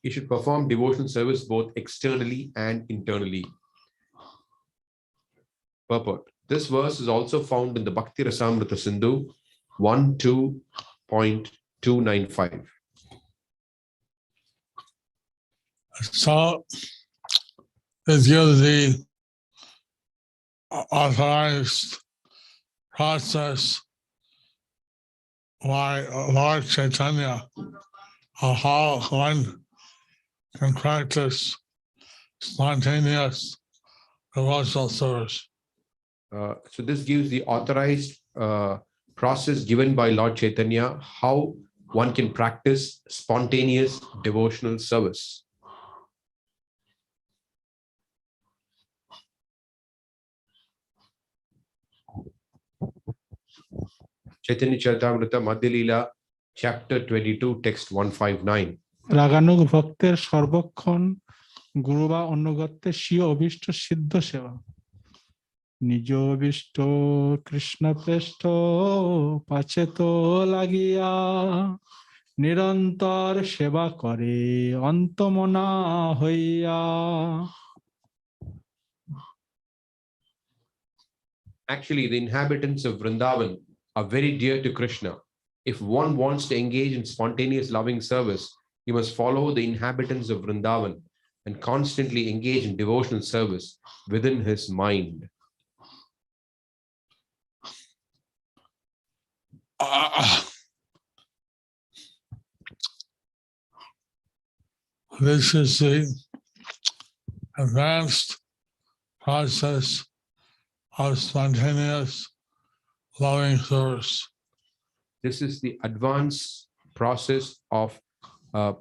He should perform devotional service both externally and internally. Purport. This verse is also found in the Bhakti Rasamrita Sindhu 1.2.295. So, this gives the authorized process by Lord Chaitanya of how one can practice spontaneous devotional service. So this gives the authorized process given by Lord Chaitanya how one can practice spontaneous devotional service. Chaitanya Charitamrita Madhya Leela, chapter 22, text 159. রাগানুগ ভক্তের সর্বক্ষণ গুরু বা অনুগত্যে স্বীয় অভীষ্ট সিদ্ধ সেবা নিজ অভীষ্ট কৃষ্ণ প্রেষ্ঠ পাছে তো লাগিয়া নিরন্তর সেবা করে অন্তমনা হইয়া. Actually, the inhabitants of Vrindavan are very dear to Krishna. If one wants to engage in spontaneous loving service, he must follow the inhabitants of Vrindavan and constantly engage in devotional service within his mind. This is the advanced process of spontaneous loving service. This is the advanced process of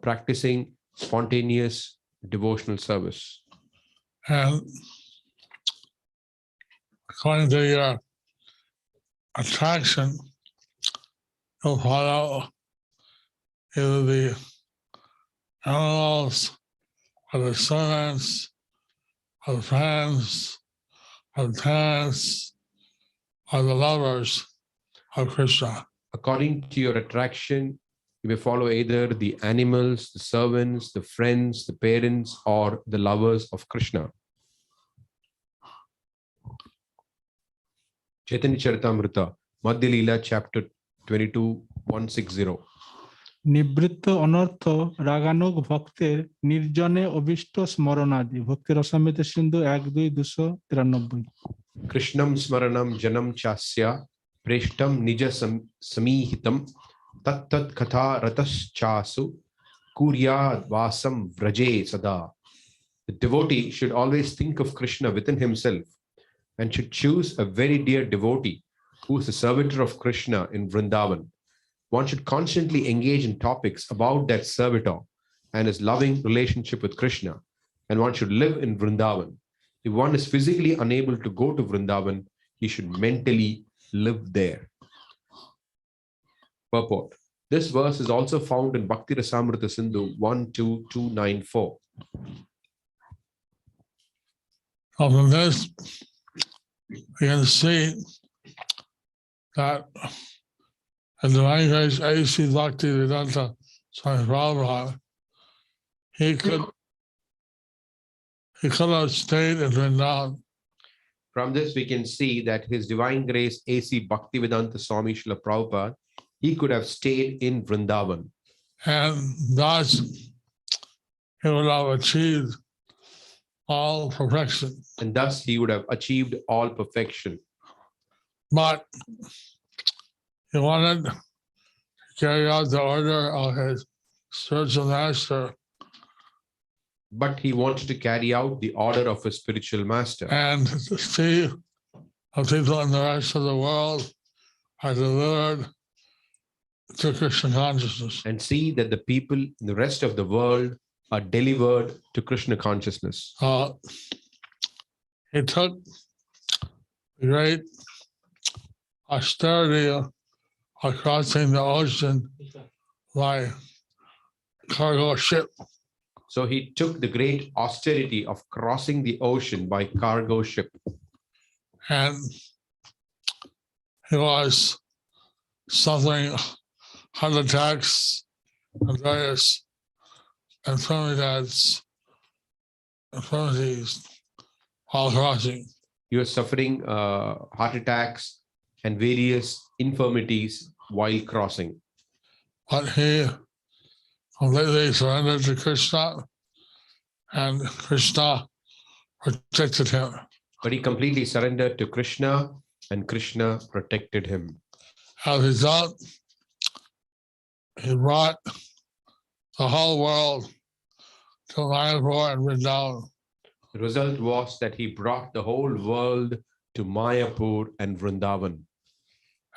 practicing spontaneous devotional service. And according to your attraction, you'll follow either the animals or the servants or the friends or the tenants or the lovers of Krishna. According to your attraction, you may follow either the animals, the servants, the friends, the parents, or the lovers of Krishna. Chaitanya Charitamrita, Madhya Leela, chapter 22, 160. নিবৃত্ত অনর্থ রাগানুগ ভক্তের নির্জনে অভিষ্ট স্মরণাদি. ভক্তি রসামৃত সিন্ধু 1-2-293. Krishnam smaranam janam chasya preshtam nija samihitam tat katha ratas chasu kuryad vasam vraje sada. The devotee should always think of Krishna within himself and should choose a very dear devotee who is a servitor of Krishna in Vrindavan. One should constantly engage in topics about that servitor and his loving relationship with Krishna, and one should live in Vrindavan. If one is physically unable to go to Vrindavan, he should mentally live there. Purport. This verse is also found in Bhakti Rasamrita Sindhu 1.2.294. From this, we can see that in the divine grace A.C. Bhakti Vedanta Swami Prabhupada, he could have stayed in Vrindavan. From this, we can see that His Divine Grace A.C. Bhaktivedanta Swami Srila Prabhupada, he could have stayed in Vrindavan. And thus, he would have achieved all perfection. And thus, he would have achieved all perfection. But he wanted to carry out the order of his spiritual master. But he wanted to carry out the order of his spiritual master. And to see how people in the rest of the world are delivered to Krishna consciousness. And see that the people in the rest of the world are delivered to Krishna consciousness. He took great austerity of crossing the ocean by cargo ship. So he took the great austerity of crossing the ocean by cargo ship. And he was suffering heart attacks and various infirmities while crossing. He was suffering heart attacks and various infirmities while crossing. But he completely surrendered to Krishna, and Krishna protected him. But he completely surrendered to Krishna, and Krishna protected him. As a result, he brought the whole world to Mayapur and Vrindavan. The result was that he brought the whole world to Mayapur and Vrindavan.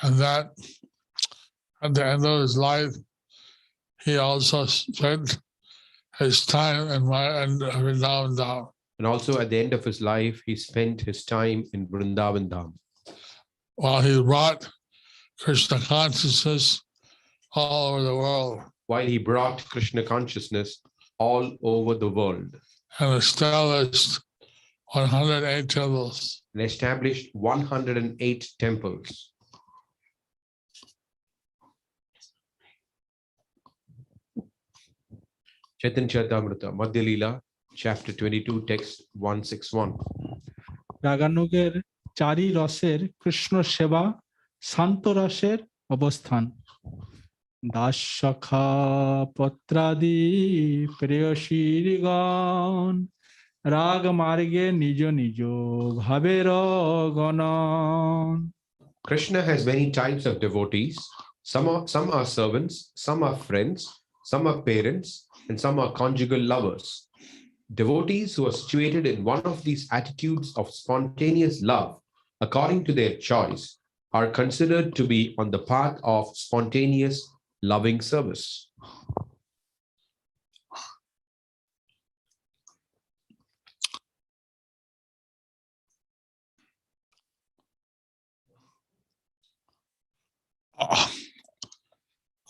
And that at the end of his life, he also spent his time in Vrindavan Dham. And also at the end of his life, he spent his time in Vrindavan Dham. While he brought Krishna consciousness all over the world. While he brought Krishna consciousness all over the world. And established 108 temples. And established 108 temples. Chaitanya Charitamrita, Madhya Leela, chapter 22, text 161. রাগানুগের চারি রসের কৃষ্ণ সেবা শান্ত রসের অবস্থান দাস সখা পত্রাদি প্রেয়সীগণ রাগ মার্গে নিজ নিজ ভাবের গণন. Krishna has many types of devotees. Some are servants, some are friends, some are parents, and some are conjugal lovers. Devotees who are situated in one of these attitudes of spontaneous love, according to their choice, are considered to be on the path of spontaneous loving service.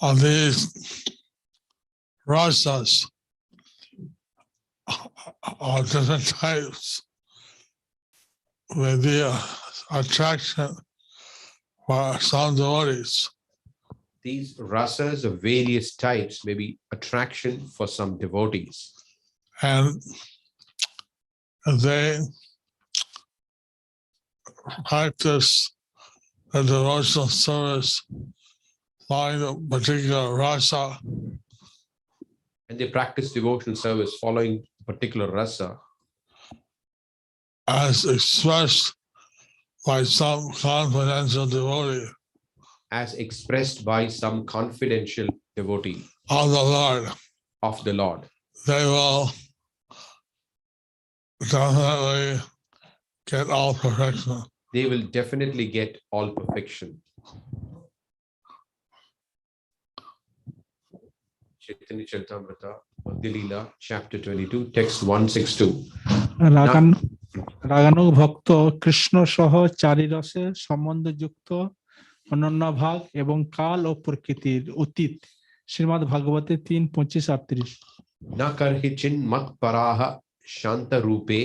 Of these rasas are different types with the attraction for some devotees. These rasas of various types may be attraction for some devotees. And they practice the devotional service following a particular rasa. And they practice devotional service following a particular rasa. As expressed by some confidential devotee. As expressed by some confidential devotee. Of the Lord. Of the Lord. They will definitely get all perfection. They will definitely get all perfection. Chaitanya Charitamrita, Madhya Leela, chapter 22, text 162. রাগানুগ ভক্ত কৃষ্ণ সহ চারি রসে সম্বন্ধযুক্ত অনন্য ভাগ এবং কাল ও প্রকৃতির অতীত শ্রীমদ্ ভাগবতে 3:25-38 না করহি চিন মত পরাহ শান্ত রূপে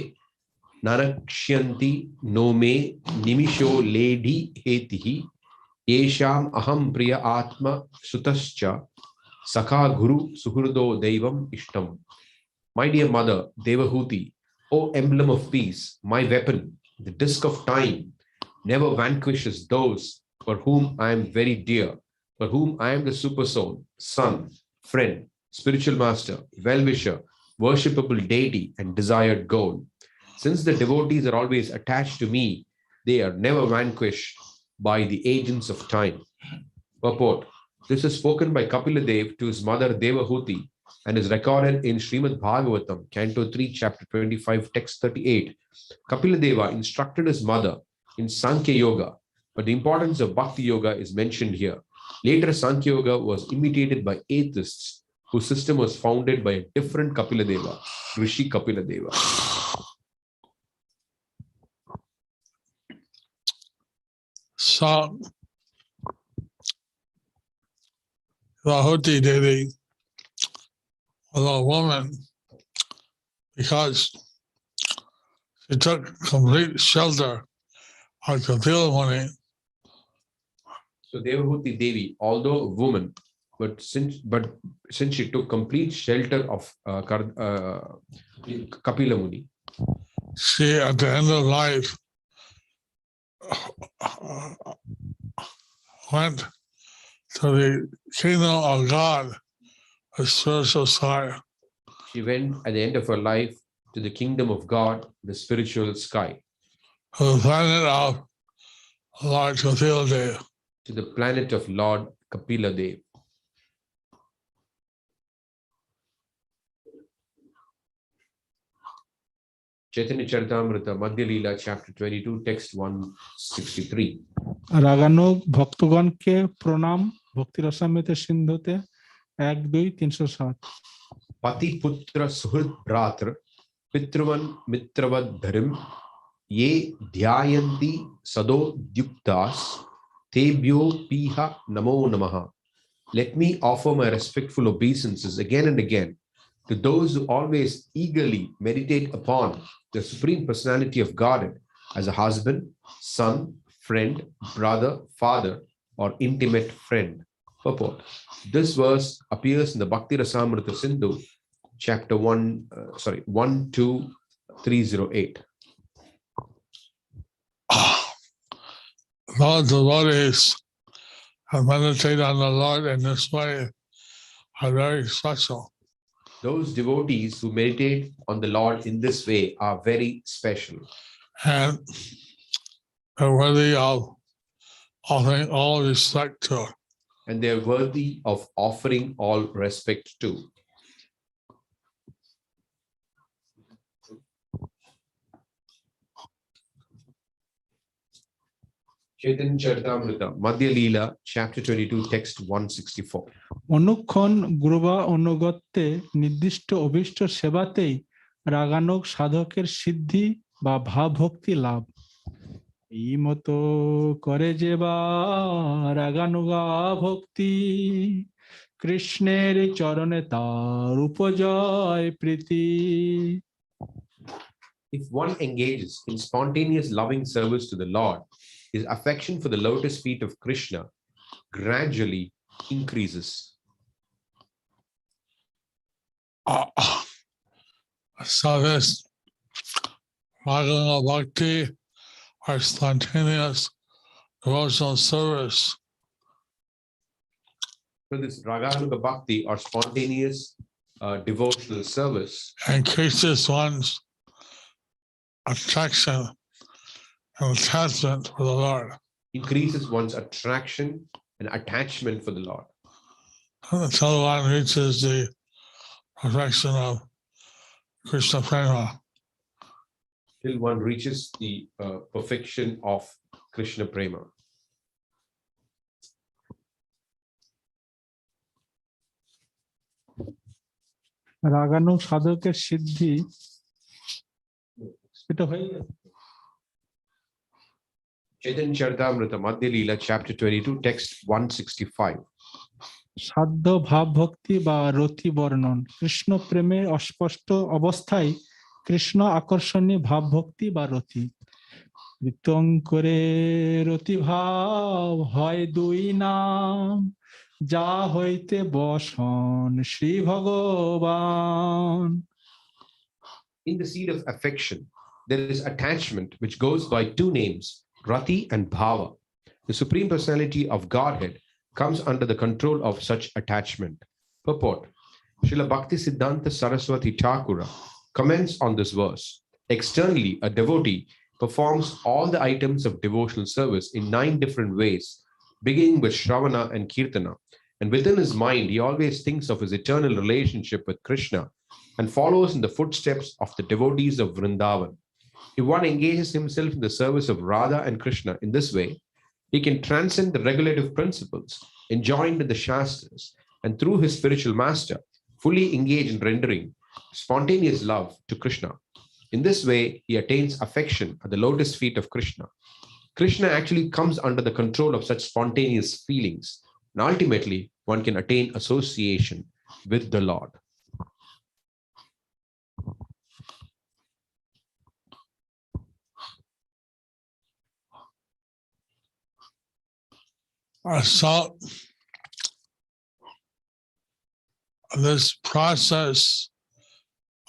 নারক্ষ্যন্তি নো মে নিমিষো লেডি হেতিহি येषाम अहम प्रिय आत्मा सुतश्च sakha guru suhurdo devam ishtam. My dear mother Devahuti, O emblem of peace, my weapon, the disc of time, never vanquishes those for whom I am very dear, for whom I am the super soul, son, friend, spiritual master, well-wisher, worshipable deity, and desired goal. Since the devotees are always attached to me, they are never vanquished by the agents of time. Purport. This is spoken by Kapila Dev to his mother Devahuti and is recorded in Srimad Bhāgavatam, Canto 3, Chapter 25, Text 38. Kapila Deva instructed his mother in Sankhya Yoga, but the importance of Bhakti Yoga is mentioned here. Later, Sankhya Yoga was imitated by atheists, whose system was founded by a different Kapila Deva, Rishi Kapila Deva. So, Devahuti Devi was a woman because she took complete shelter of Kapila Muni. So Devahuti Devi, although a woman, But since she took complete shelter of Kapila Muni, she at the end of life went to the kingdom of God, the spiritual sky. she went at the end of her life to the kingdom of God, the spiritual sky, To the planet of Lord Kapila Dev. to the planet of Lord Kapila Dev. Chaitanya Charitamrita, Madhya Leela, chapter 22, text 163. রাগানুগ ভক্তগণকে প্রণাম ভক্তি Rasamrita সিন্ধুতে 1-2-307 Pati putra suhrid bratra pitruvan mitravad dharim ye dhyayanti sado dyuktas tebhyo piha namo namaha. Let me offer my respectful obeisances again and again to those who always eagerly meditate upon the Supreme Personality of Godhead as a husband, son, friend, brother, father, or intimate friend. Purport. This verse appears in the Bhakti Rasamrita Sindhu, chapter 12308. Those devotees who meditate on the Lord in this way are very special. Those devotees who meditate on the Lord in this way are very special. And are worthy of offering all respect to. And they are worthy of offering all respect to. Chaitanya Charitamrita, Madhya Leela, chapter 22, text 164. অনুক্ষণ গুরুবা অনুগত্যে নির্দিষ্ট অভীষ্ট সেবাতেই রাগানুগ সাধকের সিদ্ধি বা ভাব ভক্তি লাভ এই মতো করে যে বা রাগানুগা ভক্তি কৃষ্ণের চরণে তার উপজয় প্রীতি If one engages in spontaneous loving service to the Lord, his affection for the lotus feet of Krishna gradually increases. So this Bhāva-bhakti or spontaneous devotional service So this Rāgānugā-Bhakti or spontaneous devotional service increases one's attraction and attachment for the Lord. increases one's attraction and attachment for the Lord Until one reaches the perfection of Krishna Prema. till one reaches the perfection of Krishna Prema. রাগানুগ সাধকের সিদ্ধি এটা হয়ে গেছে Chaitanya Charitamrita, Madhya Leela, chapter 22, text 165. সাধ্য ভাব ভক্তি বা রতি বর্ণন কৃষ্ণ প্রেমের অস্পষ্ট অবস্থায় কৃষ্ণ আকর্ষণী ভাব ভক্তি বা রতি প্রীতম করে রতি ভাব হয় দুই নাম যা হইতে বসন শ্রী ভগবান In the seed of affection, there is attachment which goes by two names, Rati and Bhava. The Supreme Personality of Godhead comes under the control of such attachment. Purport. Srila Bhakti Siddhanta Saraswati Thakura comments on this verse. Externally, a devotee performs all the items of devotional service in 9 different ways, beginning with Shravana and Kirtana. And within his mind, he always thinks of his eternal relationship with Krishna and follows in the footsteps of the devotees of Vrindavan. If one engages himself in the service of Radha and Krishna in this way, he can transcend the regulative principles enjoined in the Shastras and through his spiritual master, fully engage in rendering spontaneous love to Krishna. In this way, he attains affection at the lotus feet of Krishna. Krishna actually comes under the control of such spontaneous feelings, and ultimately, one can attain association with the Lord. So this process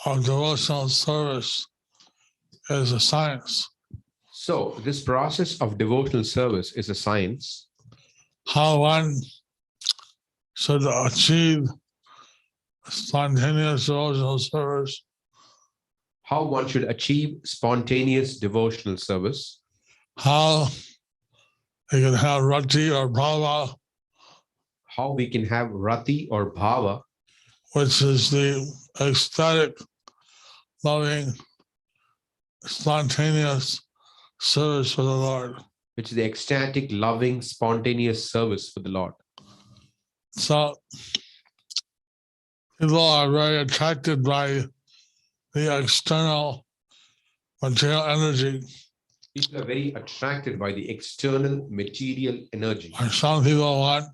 of devotional service is a science. So this process of devotional service is a science. How one should achieve spontaneous devotional service, How one should achieve spontaneous devotional service. how they can have rati or bhava, How we can have rati or bhava, which is the ecstatic, loving, spontaneous service for the Lord. which is the ecstatic, loving, spontaneous service for the Lord. So people are very attracted by the external material energy. People are very attracted by the external material energy. And some people want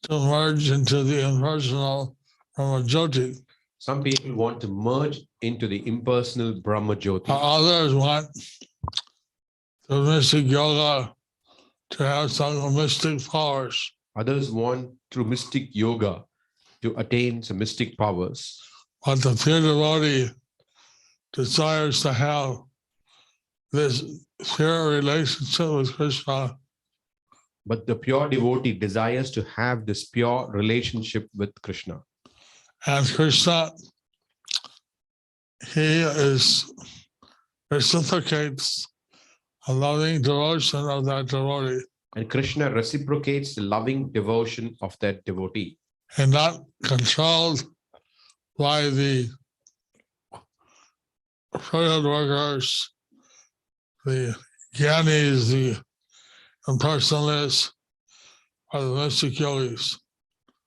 to merge into the impersonal Brahma-jyoti. Some people want to merge into the impersonal Brahma Jyoti. Others want the mystic yoga to have some mystic powers. Others want through mystic yoga to attain some mystic powers. But the pure devotee desires to have this pure relationship with Krishna. But the pure devotee desires to have this pure relationship with Krishna. And Krishna, he reciprocates a loving devotion of that devotee. And Krishna reciprocates the loving devotion of that devotee. And not controlled by the field workers, the gyanis, the impersonalists, or the mystic yogis.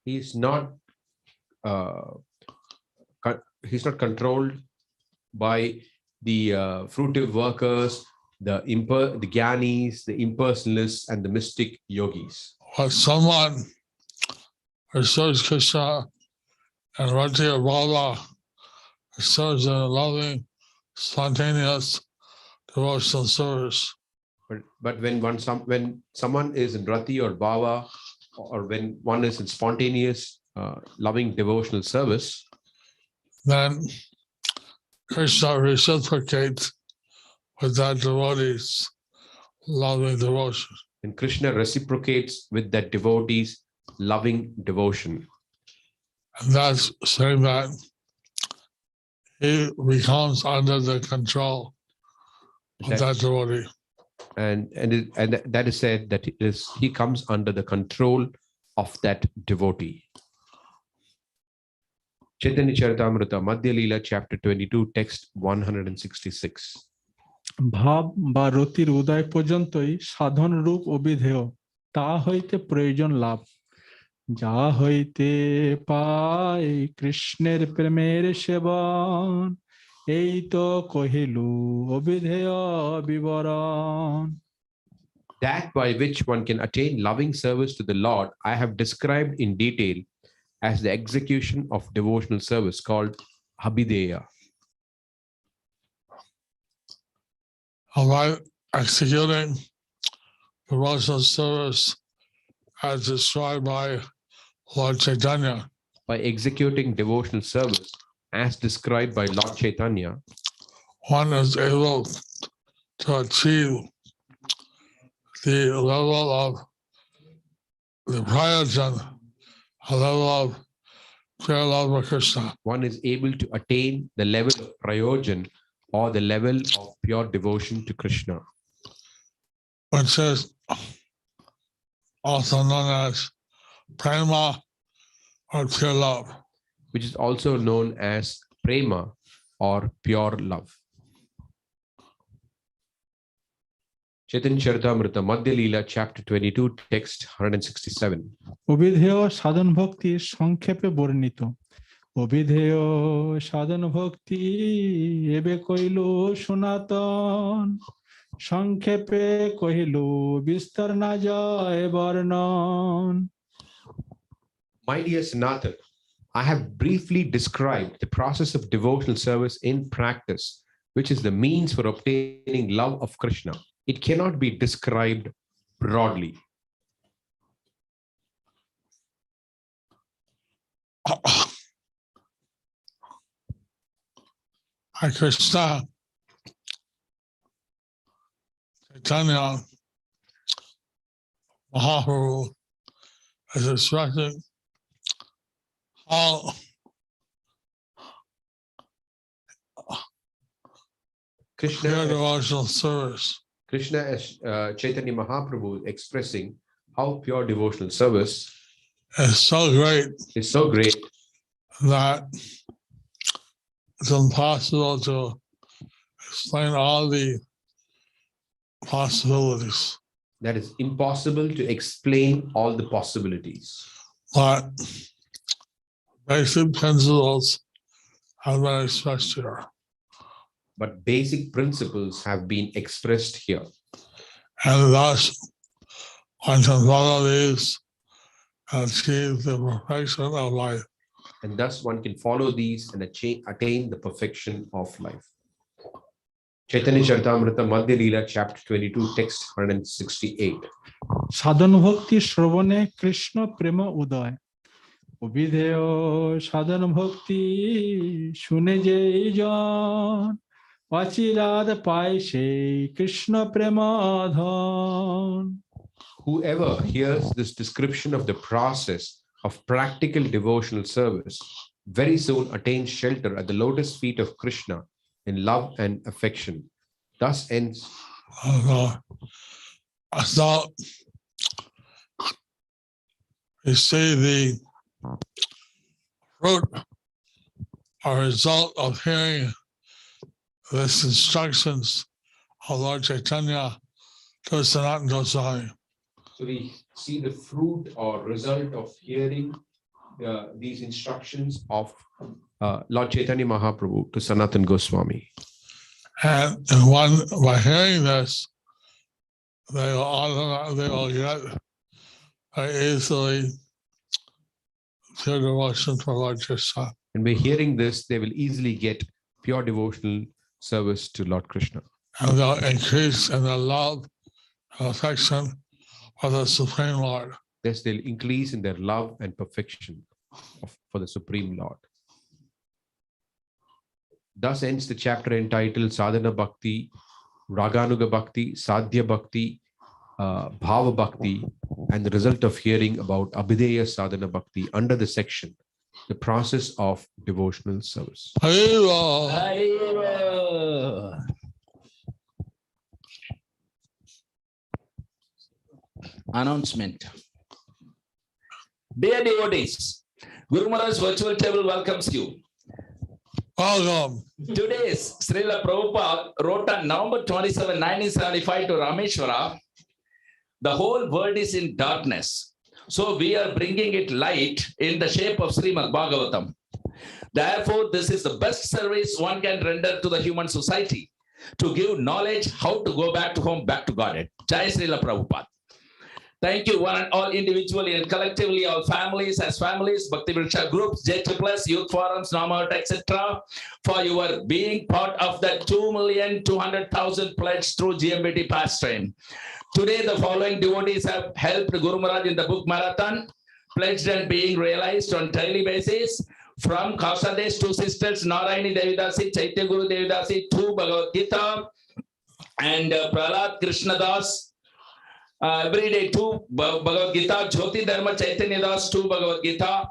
He's not controlled by the fruitive workers, the gyanis, the impersonalists, and the mystic yogis. But someone who serves Krishna and Rati or Bhava, who serves in a loving, spontaneous devotional service. But when someone is in rati or bhava, or when one is in spontaneous loving devotional service, then Krishna reciprocates with that devotee's loving devotion. and Krishna reciprocates with that devotee's loving devotion. And that's saying that he becomes under the control of that devotee. And that is said that he comes under the control of that devotee. Chaitanya Charitamrita, Madhya Leela, chapter 22, text 166. ভাব বা রতির উদয় পর্যন্তই সাধন রূপ অবিধেয়, তা হইতে প্রয়োজন লাভ, যা হইতে পাই কৃষ্ণের প্রেমের সেবন, এই তো কহিলু অবিধেয় বিবরণ. That by which one can attain loving service to the Lord, I have described in detail as the execution of devotional service called Abhideya. By executing devotional service as described by Lord Chaitanya, By executing devotional service as described by Lord Chaitanya, one is able to achieve the level of the prayojan, a level of pure love for Krishna. one is able to attain the level of prayojan or the level of pure devotion to Krishna, Which is also known as prema or pure love. which is also known as prema or pure love. Chaitanya Charitamrita, Madhya Leela, chapter 22, text 167. অবিধেয় সাধন ভক্তি সংক্ষেপে বর্ণিত, অবিধেয় সাধন ভক্তি এবে কইল সনাতন, সংক্ষেপে কহিল বিস্তর না যায় বর্ণন. My dear Sanatan, I have briefly described the process of devotional service in practice, which is the means for obtaining love of Krishna. It cannot be described broadly. and Krishna Chaitanya Mahaprabhu is expressing how Krishna, pure devotional service Krishna as Chaitanya Mahaprabhu expressing how pure devotional service is so great that it's impossible to explain all the possibilities. that it's impossible to explain all the possibilities. But basic principles have been expressed here. But basic principles have been expressed here. And thus, one can follow these and achieve the perfection of life. And thus one can follow these and attain the perfection of life. Chaitanya Charitamrita Madhya Leela, chapter 22, text 168. সাধন-ভক্তি শ্রবণে Krishna প্রেম উদয় অবিধেয় সাধন-ভক্তি শুনে যেই জন অচিরাদ পায় সেই Krishna প্রেমাধন. Whoever hears this description of the process of practical devotional service very soon attains shelter at the lotus feet of Krishna in love and affection. Thus ends. So you see the fruit or result of hearing this instructions of Lord Chaitanya to Sanatana Goswami. So we see the fruit or result of hearing these instructions of Lord Chaitanya Mahaprabhu to Sanatana Goswami. And one, by hearing this, they will get very easily pure devotion for Lord Krishna. And by hearing this, they will easily get pure devotional service to Lord Krishna. And they'll increase in their love and affection for the Supreme Lord. Thus, they'll increase in their love and perfection for the Supreme Lord. Thus ends the chapter entitled Sadhana-Bhakti, Rāgānugā-Bhakti, Sādhya-bhakti, Bhāva-bhakti, and the result of hearing about Abhideya Sadhana-Bhakti under the section, the process of devotional service. Announcement. Dear devotees, Guru Maharaj's virtual table welcomes you. Welcome. Today's Srila Prabhupada wrote on November 27, 1975 to Rameshwara, the whole world is in darkness. So we are bringing it light in the shape of Srimad Bhagavatam. Therefore, this is the best service one can render to the human society, to give knowledge how to go back to home, back to Godhead. Jai Srila Prabhupada. Thank you, one and all, individually and collectively, all families as families, Bhakti Vriksha groups, J+, youth forums, Namat, etc., for your being part of that 2,200,000 pledge through GMBT pastime. Today, the following devotees have helped Guru Maharaj in the book marathon, pledged and being realized on daily basis. From Kausadesh, two sisters, Narayani Devidasi, Chaitya Guru Devidasi, 2 Bhagavad Gita, and Prahlad Krishnadas, every day 2 Bhagavad Gita, Jyoti Dharma Chaitanya Das, 2 Bhagavad Gita.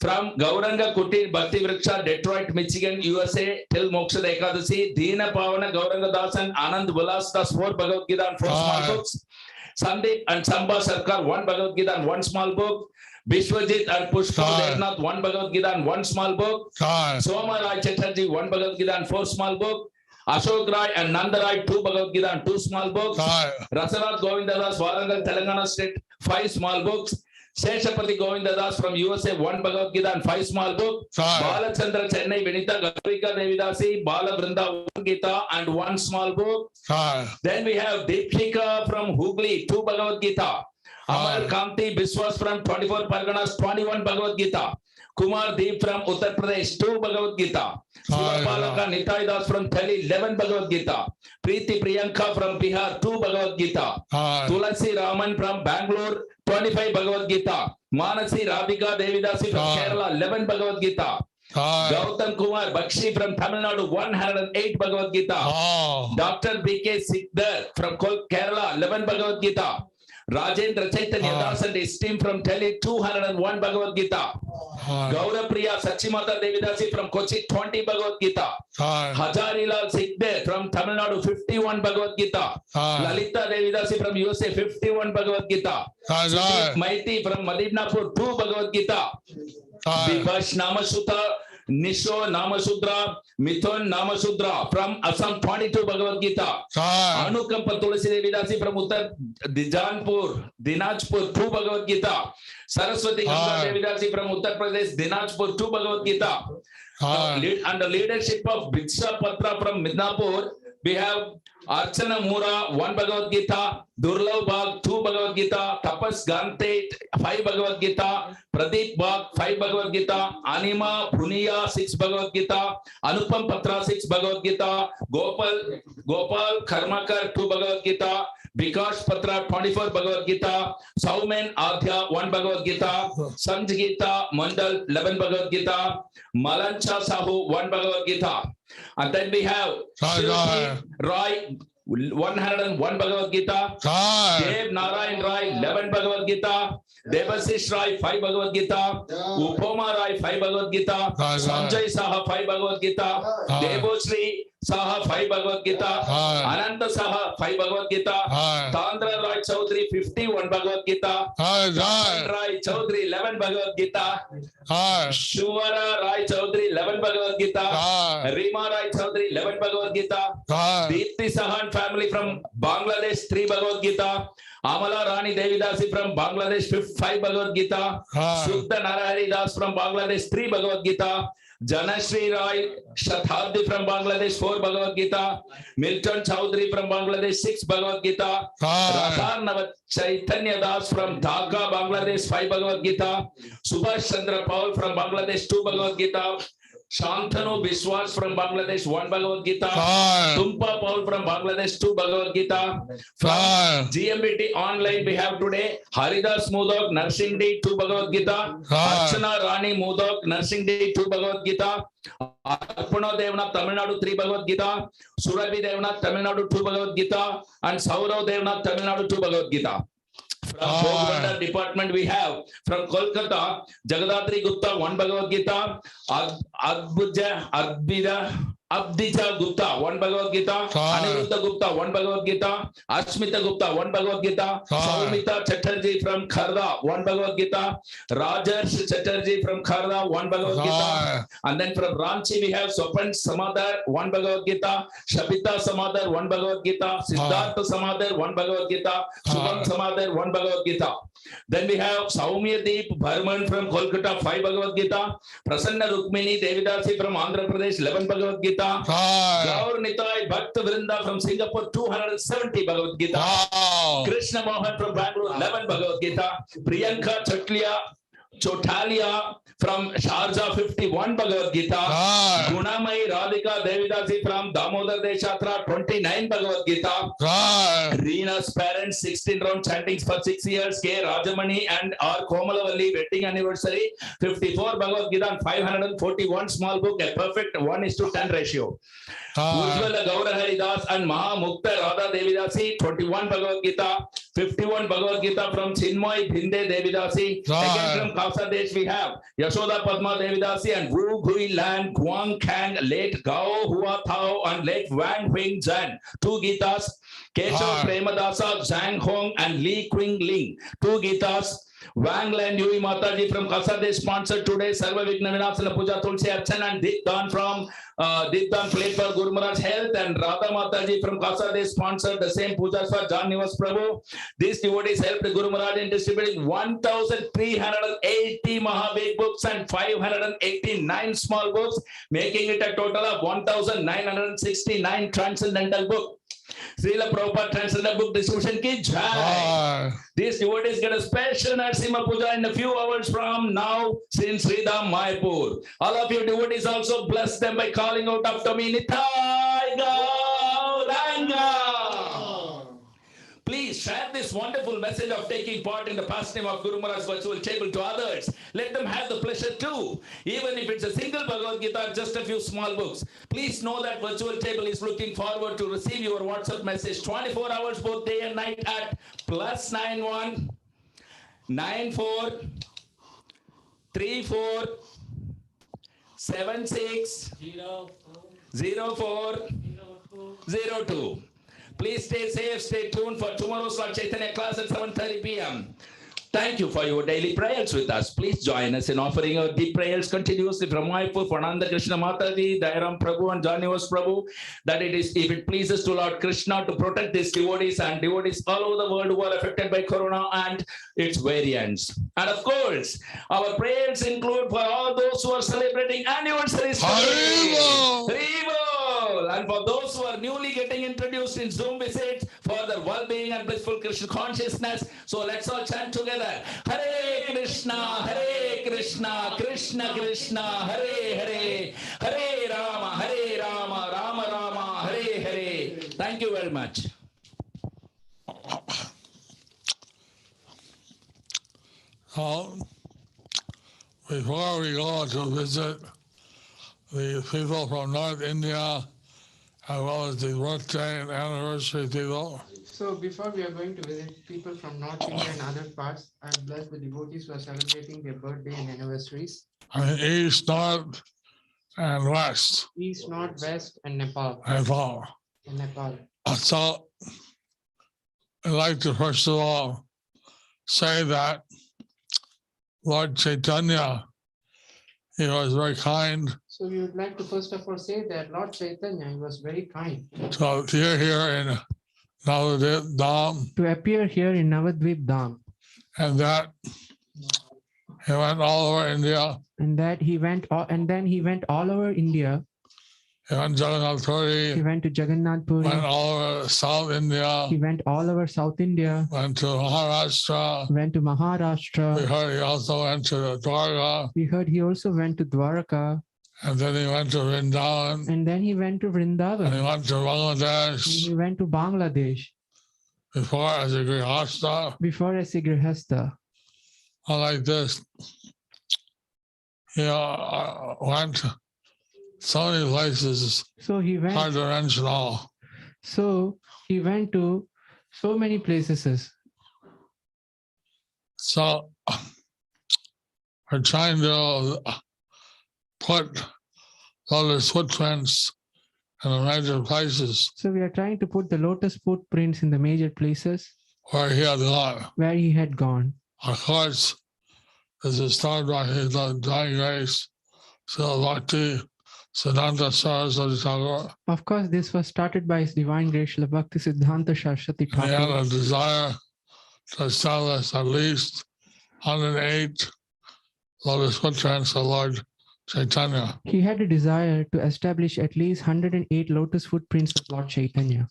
From Gauranga Kutir Bhakti Vriksha, Detroit, Michigan, USA, till Moksha Ekadasi, Deena Pavana Gauranga Das and Anand Vilas Das, 4 Bhagavad Gita and 4 small books. Sandeep and Samba Sarkar, 1 Bhagavad Gita and 1 small book. Bishwajit and Pushpa Devnath, 1 Bhagavad Gita and 1 small book. Soma Rai Chatterjee, 1 Bhagavad Gita and 4 small book. Ashok Rai and Nanda Rai, 2 Bhagavad Gita and 2 small books. Rasanath Govindadas, Warangal, Telangana State, 5 small books. Sheshapati Govindadas from USA, 1 Bhagavad Gita and 5 small books. Balachandra Chennai, Vinita Gaurika Devidasi, Bala Vrinda, 1 Gita and 1 small book. Then we have Deepika from Hooghly, 2 Bhagavad Gita. Amar Kanti Biswas from 24 Parganas, 21 Bhagavad Gita. Kumar Deep from Uttar Pradesh, 2 Bhagavad Gita. Sivapalaka Nitai Das from Delhi, 11 Bhagavad Gita. Preeti Priyanka from Bihar, 2 Bhagavad Gita. Tulasi Raman from Bangalore, 25 Bhagavad Gita. Manasi Radhika Devidasi from Kerala, 11 Bhagavad Gita. Gautam Kumar Bakshi from Tamil Nadu, 108 Bhagavad Gita. Dr. B.K. Sikdar from Kerala, 11 Bhagavad Gita. Rajendra Chaitanya Das and his team from Delhi, 201 Bhagavad Gita. Gaurapriya Sachimata Devidasi from Kochi, 20 Bhagavad Gita. Hajarilal Sikde from Tamil Nadu, 51 Bhagavad Gita. Lalita Devidasi from USA, 51 Bhagavad Gita. Maiti from Madinapur, 2 Bhagavad Gita. Vivash Namasudha, Nisho Namasudra, Mithun Namasudra from Assam, 22 Bhagavad Gita. Anukampa Tulasi Devidasi from Uttar Dinajpur, 2 Bhagavad Gita. Saraswati Ganga Devidasi from Uttar Pradesh, Dinajpur, 2 Bhagavad Gita. Under leadership of Bhiksha Patra from Midnapur, we have Archana Mura, 1 Bhagavad Gita, Durlav Bhag, 2 Bhagavad Gita, Tapas Gante, 5 Bhagavad Gita, Pradeep Bhag, 5 Bhagavad Gita, Anima Puniya, 6 Bhagavad Gita, Anupam Patra, 6 Bhagavad Gita, Gopal Karmakar, 2 Bhagavad Gita, Vikash Patra, 24 Bhagavad Gita, Saumen Adhya, 1 Bhagavad Gita, Sanjigita Mandal, 11 Bhagavad Gita, Malancha Sahu, 1 Bhagavad Gita. And then we have Shri Rai, 101 Bhagavad Gita, Dev Narayan Rai, 11 Bhagavad Gita, Devasish Rai, 5 Bhagavad Gita, Upoma Rai, 5 Bhagavad Gita, Sanjay Saha, 5 Bhagavad Gita, Devosri Saha, 5 Bhagavad Gita, Ananta Saha, 5 Bhagavad Gita, Tandra Rai Chaudhary, 51 Bhagavad Gita, Rai Chaudhary, 11 Bhagavad Gita, Shuvara Rai Chaudhary, 11 Bhagavad Gita, Rima Rai Chaudhary, 11 Bhagavad Gita, Deepti Sahan family from Bangladesh, 3 Bhagavad Gita, Amala Rani Devidasi from Bangladesh, 5 Bhagavad Gita, Sukta Narahari Das from Bangladesh, 3 Bhagavad Gita, Janashri Rai Shatabdi from Bangladesh, 4 Bhagavad Gita, Milton Chowdhury from Bangladesh, 6 Bhagavad Gita, Radharnavat Chaitanya Das from Dhaka, Bangladesh, 5 Bhagavad Gita, Subhash Chandra Paul from Bangladesh, 2 Bhagavad Gita, Shantanu Biswas from Bangladesh, 1 Bhagavad Gita. Tumpa Paul from Bangladesh, 2 Bhagavad Gita. From GMBT online we have today Haridas Mudok, Nursing Day, 2 Bhagavad Gita. Archana Rani Mudok, Nursing Day, 2 Bhagavad Gita. Arpano Devnath, Tamil Nadu, 3 Bhagavad Gita. Surabhi Devnath, Tamil Nadu, 2 Bhagavad Gita. And Saurav Devnath, Tamil Nadu, 2 Bhagavad Gita. From Bhogwanda department we have from Kolkata, Jagadatri Gupta, 1 Bhagavad Gita, Abdija Gupta, 1 Bhagavad Gita, Aniruddha Gupta, 1 Bhagavad Gita, Ashmita Gupta, 1 Bhagavad Gita, Saumita Chatterjee from Kharda, 1 Bhagavad Gita, Rajarsh Chatterjee from Kharda, 1 Bhagavad Gita, and then from Ranchi we have Sopan Samadar, 1 Bhagavad Gita, Shabita Samadar, 1 Bhagavad Gita, Siddhartha Samadar, 1 Bhagavad Gita, Subham Samadar, 1 Bhagavad Gita. Then we have Saumya Deep Bharman from Kolkata, 5 Bhagavad Gita, Prasanna Rukmini Devidasi from Andhra Pradesh, 11 Bhagavad Gita, Gaur Nitai Bhakta Vrinda from Singapore, 270 Bhagavad Gita, Krishna Mohan from Bangalore, 11 Bhagavad Gita, Priyanka Chotalia from Sharjah, 51 Bhagavad Gita, Gunamai Radhika Devidasi from Damodar Deshatra, 29 Bhagavad Gita, Reena's parents, 16 round chantings for 6 years, K. Rajamani and R. Komalavalli wedding anniversary, 54 Bhagavad Gita and 541 small book, a perfect 1:10 ratio. Ujjwala Gaura Haridas and Maha Mukta Radha Devidasi, 21 Bhagavad Gita, 51 Bhagavad Gita from Chinmoy Bhinde Devidasi. Second from Khalsa Desh we have Yashoda Padma Devidasi and Wu Gui Lan, Guang Kang, late Gao Hua Thao and late Wang Huing Zhan. 2 Gitas. Keshav Premadasa, Zhang Hong and Li Qing Ling. 2 Gitas. Wang Lan Yui Mataji from Khalsa Desh sponsored today Sarva Vigna Vinasana Puja Tulsi Archan and Dikdan from Dikdan played for Guru Maharaj Health, and Radha Mataji from Khalsa Desh sponsored the same pujas for John Nivas Prabhu. These devotees helped Guru Maharaj in distributing 1,380 Mahabig books and 589 small books, making it a total of 1,969 transcendental books. Srila Prabhupada Transcendental Book Distribution ki jai. These devotees get a special Narasimha Puja in a few hours from now since Sridham Mayapur. All of you devotees also bless them by calling out after me, Nithai Gauranga. Please share this wonderful message of taking part in the pastime of Guru Maharaj's virtual table to others. Let them have the pleasure too. Even if it's a single Bhagavad Gita or just a few small books. Please know that virtual table is looking forward to receive your WhatsApp message 24 hours both day and night at +91 94 34 76 04 02. Please stay safe, stay tuned for tomorrow's Lord Chaitanya class at 7:30 p.m. Thank you for your daily prayers with us. Please join us in offering our deep prayers continuously from Mayapur for Nanda Krishna Mataji, Dairam Prabhu and Janivas Prabhu, that it is, if it pleases to Lord Krishna to protect these devotees and devotees all over the world who are affected by Corona and its variants. And of course, our prayers include for all those who are celebrating anniversaries. And for those who are newly getting introduced in Zoom visits for their well-being and blissful Krishna consciousness. So let's all chant together. Hare Krishna, Krishna Krishna, Hare Hare, Hare Rama, Rama Rama, Hare Hare. Thank you very much. Before we go to visit the people from North India, as well as the birthday and anniversary people. So before we are going to visit people from North India and other parts, I bless the devotees who are celebrating their birthday and anniversaries. I mean, East, North, and West. East, North, West, and Nepal. Nepal. And Nepal. So I'd like to first of all say that Lord Chaitanya, he was very kind. So we would like to first of all say that Lord Chaitanya was very kind. So here in Navadvip Dham. To appear here in Navadvip Dham. And that he went all over India. And that he went, and then he went all over India. He went Jagannath Puri. He went to Jagannath Puri. Went all over South India. He went all over South India. Went to Maharashtra. Went to Maharashtra. We heard he also went to Dwarka. We heard he also went to Dwarka. And then he went to Vrindavan. And then he went to Vrindavan. And he went to Bangladesh. And he went to Bangladesh. Before as a Grihastha. Before as a Grihastha. Like this. He went so many places. So he went. Hard to mention all. So he went to so many places. So we're trying to put lotus footprints in the major places. So we are trying to put the lotus footprints in the major places where he had gone. Where he had gone. Of course, this is started by his divine grace, Sādhya-bhakti, Siddhanta Saraswati Thakur. Of course, this was started by His Divine Grace, Bhakti Siddhanta Saraswati Thakur. He had a desire to establish at least 108 lotus footprints of Lord Chaitanya. He had a desire to establish at least 108 lotus footprints of Lord Chaitanya.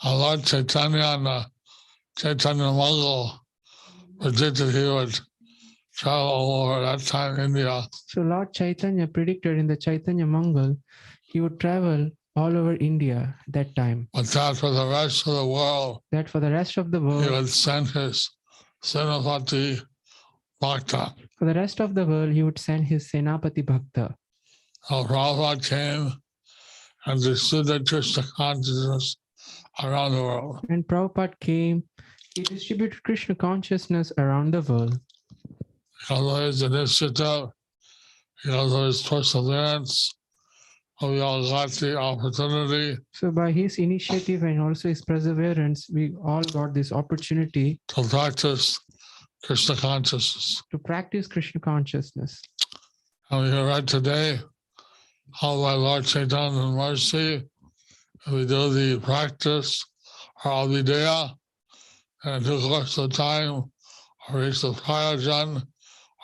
Lord Chaitanya and the Chaitanya Mongol predicted he would travel over that time India. So Lord Chaitanya predicted in the Chaitanya Mongol, he would travel all over India that time. But that for the rest of the world, that for the rest of the world, he would send his Senapati Bhakta. For the rest of the world, he would send his Senapati Bhakta. So Prabhupada came and distributed Krishna consciousness around the world. And Prabhupada came, he distributed Krishna consciousness around the world. Because of his initiative, because of his perseverance, we all got the opportunity. So by his initiative and also his perseverance, we all got this opportunity to practice Krishna consciousness. To practice Krishna consciousness. And we read today how by Lord Chaitanya mercy, we do the practice or Abhidaya, and in the course of time, reach the Prayajan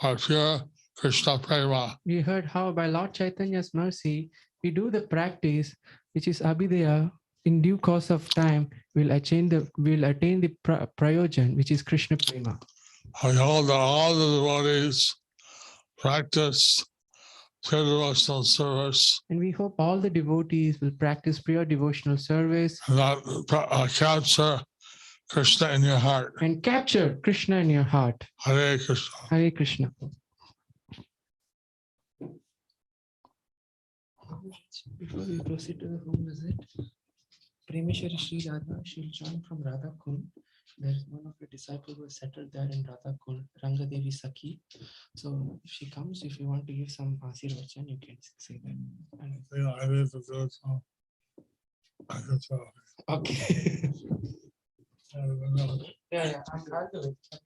or pure Krishna Prema. We heard how by Lord Chaitanya's mercy, we do the practice which is Abhidaya in due course of time, we'll attain the prayojan, which is Krishna prema. I hope that all the devotees practice pure devotional service And we hope all the devotees will practice pure devotional service and that capture Krishna in your heart. and capture Krishna in your heart. Hare Krishna. Hare Krishna. Before we proceed to the home visit, Premeshwari Sri Radha, she'll join from Radha Kund. There's one of the disciples who is settled there in Radha Kund, Ranga Devi Sakhi. So if she comes, if you want to give some Asirvachan, you can say that. And Yeah, I need to do it. So I can tell. okay. I don't know. Yeah, I'll do it.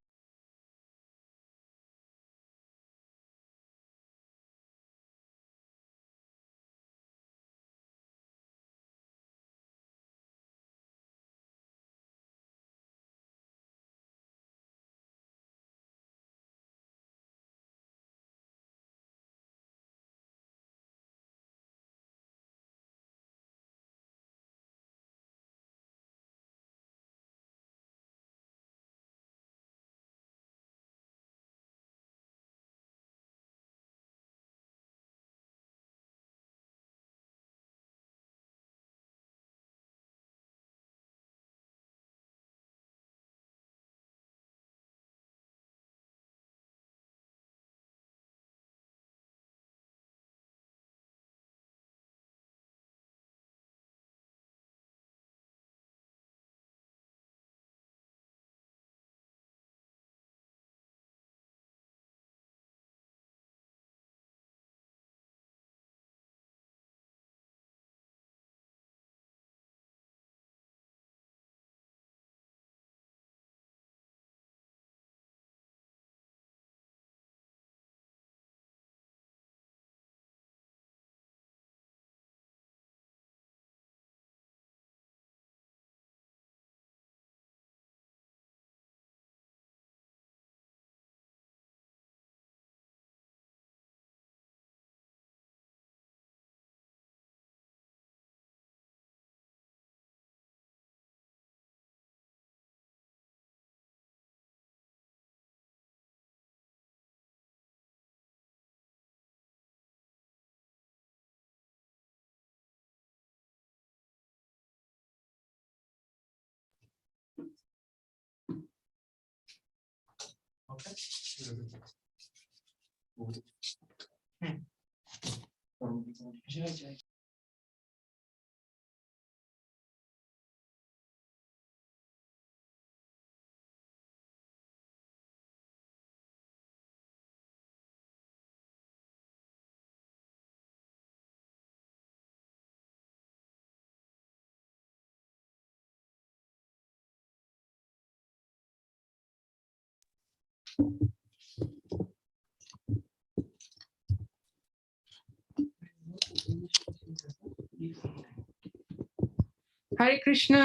Hare Krishna.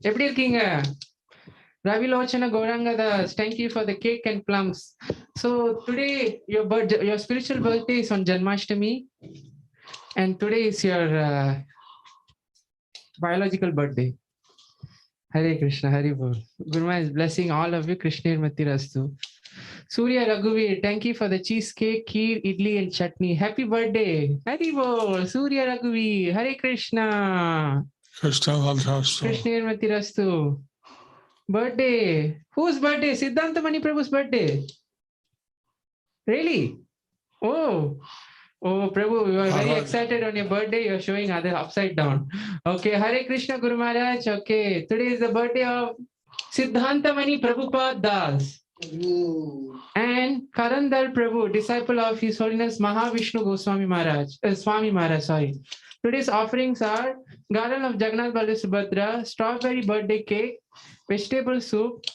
எப்படி இருக்கீங்க? Ravi Lochana Gaurangadas, thank you for the cake and plums. So today your spiritual birthday is on Janmashtami, and today is your biological birthday. Hare Krishna, Hari Bol. Guruma is blessing all of you. Krishnir Matirastu. Surya Raghuveer, thank you for the cheesecake, kheer, idli, and chutney. Happy birthday. Hari Bol. Surya Raghuveer. Hare Krishna. Krishna Matirastu. Krishnir Matirastu. Birthday. Whose birthday? Siddhanta Mani Prabhu's birthday. Really? Oh, Prabhu, you are very excited on your birthday. You are showing other upside down. Okay, Hare Krishna Guru Maharaj. Okay, today is the birthday of Siddhanta Mani Prabhupada Das. And Karandar Prabhu, disciple of His Holiness Mahavishnu Goswami Maharaj. Swami Maharaj, sorry. Today's offerings are garland of Jagannath Baladev Subhadra, strawberry birthday cake, vegetable soup,